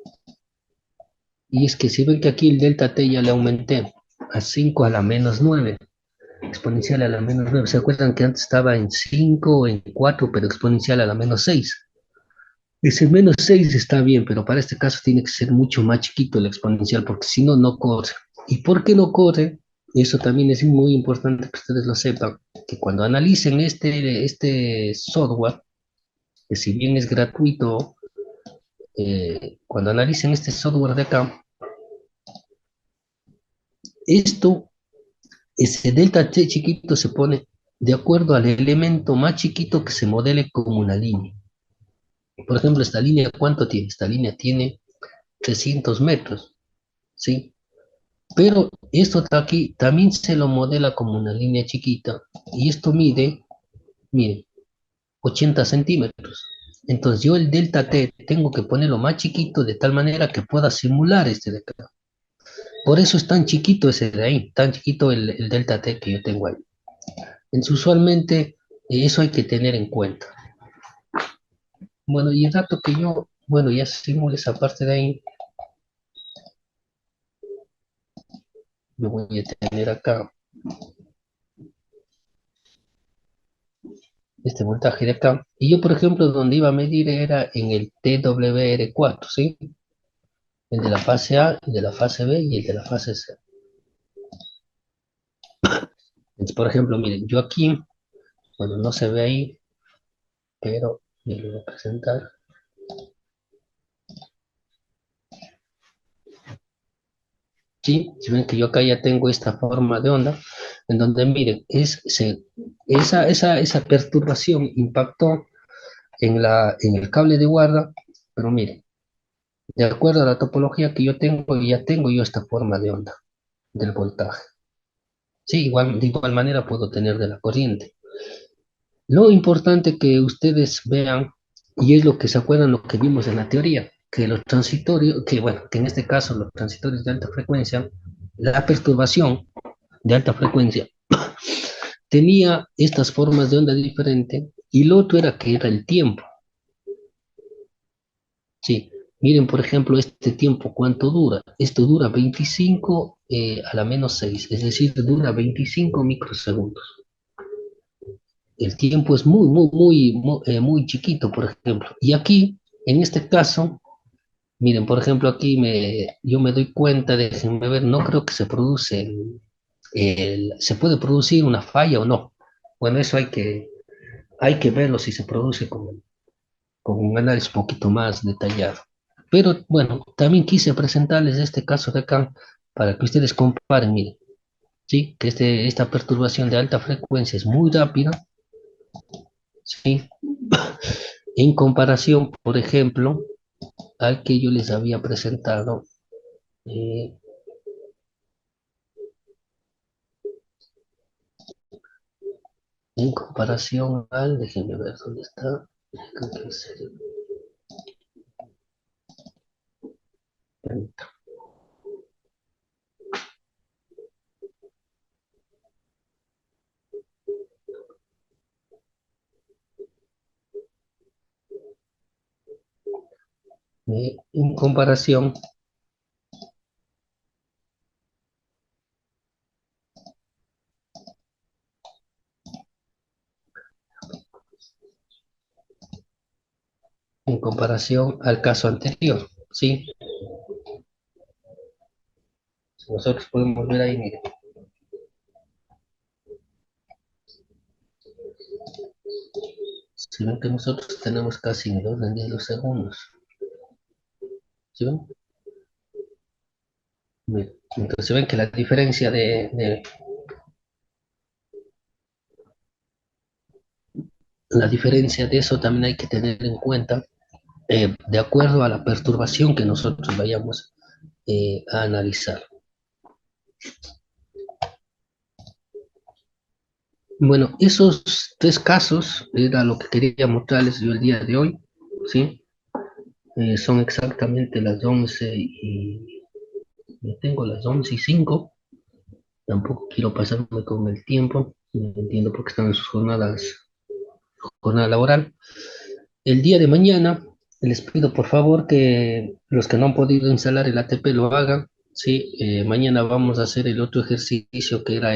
Y es que si ven que aquí el delta T ya le aumenté a 5 a la menos 9, exponencial a la menos 9. ¿Se acuerdan que antes estaba en 5 o en 4, pero exponencial a la menos 6? Ese menos 6 está bien, pero para este caso tiene que ser mucho más chiquito el exponencial, porque si no, no corre. ¿Y por qué no corre? Eso también es muy importante que ustedes lo sepan, que cuando analicen este software, que si bien es gratuito, cuando analicen este software de acá, esto, ese delta T chiquito se pone de acuerdo al elemento más chiquito que se modele como una línea. Por ejemplo, esta línea, ¿cuánto tiene? Esta línea tiene 300 metros, ¿sí? Pero esto aquí también se lo modela como una línea chiquita y esto mide, miren, 80 centímetros. Entonces yo el delta T tengo que ponerlo más chiquito de tal manera que pueda simular este de acá. Por eso es tan chiquito ese de ahí, tan chiquito el delta T que yo tengo ahí. Entonces usualmente eso hay que tener en cuenta. Bueno, y el dato que yo, bueno, ya simule esa parte de ahí, yo voy a tener acá este voltaje de acá. Y yo, por ejemplo, donde iba a medir era en el TWR4, ¿sí? El de la fase A, el de la fase B y el de la fase C. Entonces, por ejemplo, miren, yo aquí, bueno, no se ve ahí, pero me lo voy a presentar. Sí, si ven que yo acá ya tengo esta forma de onda, en donde miren, esa perturbación impactó en el cable de guarda, pero miren, de acuerdo a la topología que yo tengo, ya tengo yo esta forma de onda del voltaje. Sí, igual, de igual manera puedo tener de la corriente. Lo importante que ustedes vean, y es lo que se acuerdan, lo que vimos en la teoría, que los transitorios, que bueno, que en este caso los transitorios de alta frecuencia, la perturbación de alta frecuencia tenía estas formas de onda diferente, y lo otro era que era el tiempo. Sí, miren por ejemplo este tiempo, ¿cuánto dura? Esto dura 25 a la menos 6, es decir, dura 25 microsegundos. El tiempo es muy chiquito, por ejemplo. Y aquí, en este caso, miren, por ejemplo, aquí yo me doy cuenta, déjenme ver, no creo que se produce, se puede producir una falla o no. Bueno, eso hay que verlo si se produce con un análisis un poquito más detallado. Pero bueno, también quise presentarles este caso de acá para que ustedes comparen, miren, ¿sí? Que esta perturbación de alta frecuencia es muy rápida ¿sí? En comparación, por ejemplo, al que yo les había presentado, eh, en comparación al, déjenme ver dónde está, creo que es en comparación, en comparación al caso anterior, ¿sí? Si nosotros podemos ver ahí, miren, si ven que nosotros tenemos casi en el orden de los segundos, ¿sí ven? Miren, entonces ven que la diferencia la diferencia de eso también hay que tener en cuenta, de acuerdo a la perturbación que nosotros vayamos a analizar. Bueno, esos tres casos era lo que quería mostrarles yo el día de hoy, ¿sí? Son exactamente las 11 y... Ya tengo las 11:05. Tampoco quiero pasarme con el tiempo. Entiendo por qué están en sus jornada laboral. El día de mañana les pido por favor que los que no han podido instalar el ATP lo hagan. Sí, mañana vamos a hacer el otro ejercicio que era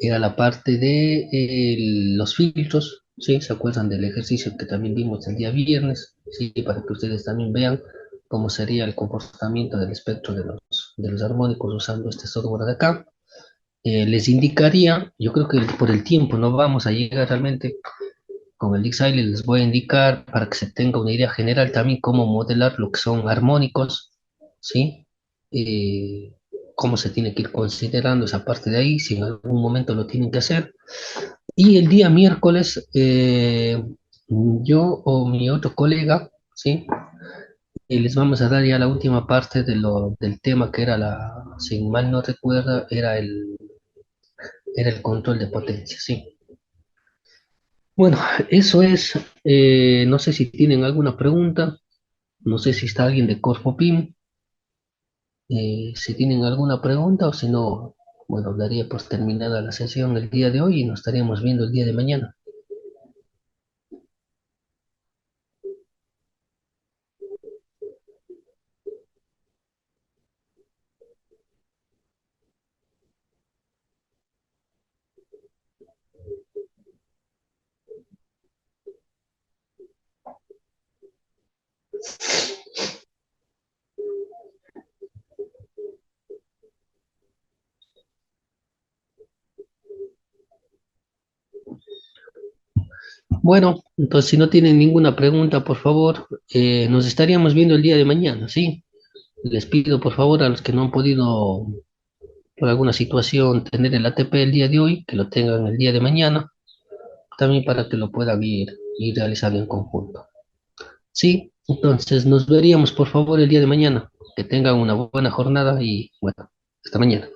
era la parte de los filtros. ¿Sí? ¿Se acuerdan del ejercicio que también vimos el día viernes? Sí, para que ustedes también vean cómo sería el comportamiento del espectro de los armónicos usando este software de acá. Les indicaría, yo creo que por el tiempo no vamos a llegar realmente con el Dixile, les voy a indicar para que se tenga una idea general también cómo modelar lo que son armónicos, ¿sí? Eh, cómo se tiene que ir considerando esa parte de ahí, si en algún momento lo tienen que hacer. Y el día miércoles, yo o mi otro colega, ¿sí? Les vamos a dar ya la última parte del tema que era si mal no recuerda, era el control de potencia, ¿sí? Bueno, eso es. No sé si tienen alguna pregunta. No sé si está alguien de Corfopim. Si tienen alguna pregunta o si no, bueno, daría por terminada la sesión el día de hoy y nos estaríamos viendo el día de mañana. Bueno, entonces si no tienen ninguna pregunta, por favor, nos estaríamos viendo el día de mañana, ¿sí? Les pido por favor a los que no han podido, por alguna situación, tener el ATP el día de hoy, que lo tengan el día de mañana, también para que lo puedan ir realizando en conjunto. Sí, entonces nos veríamos por favor el día de mañana. Que tengan una buena jornada y bueno, hasta mañana.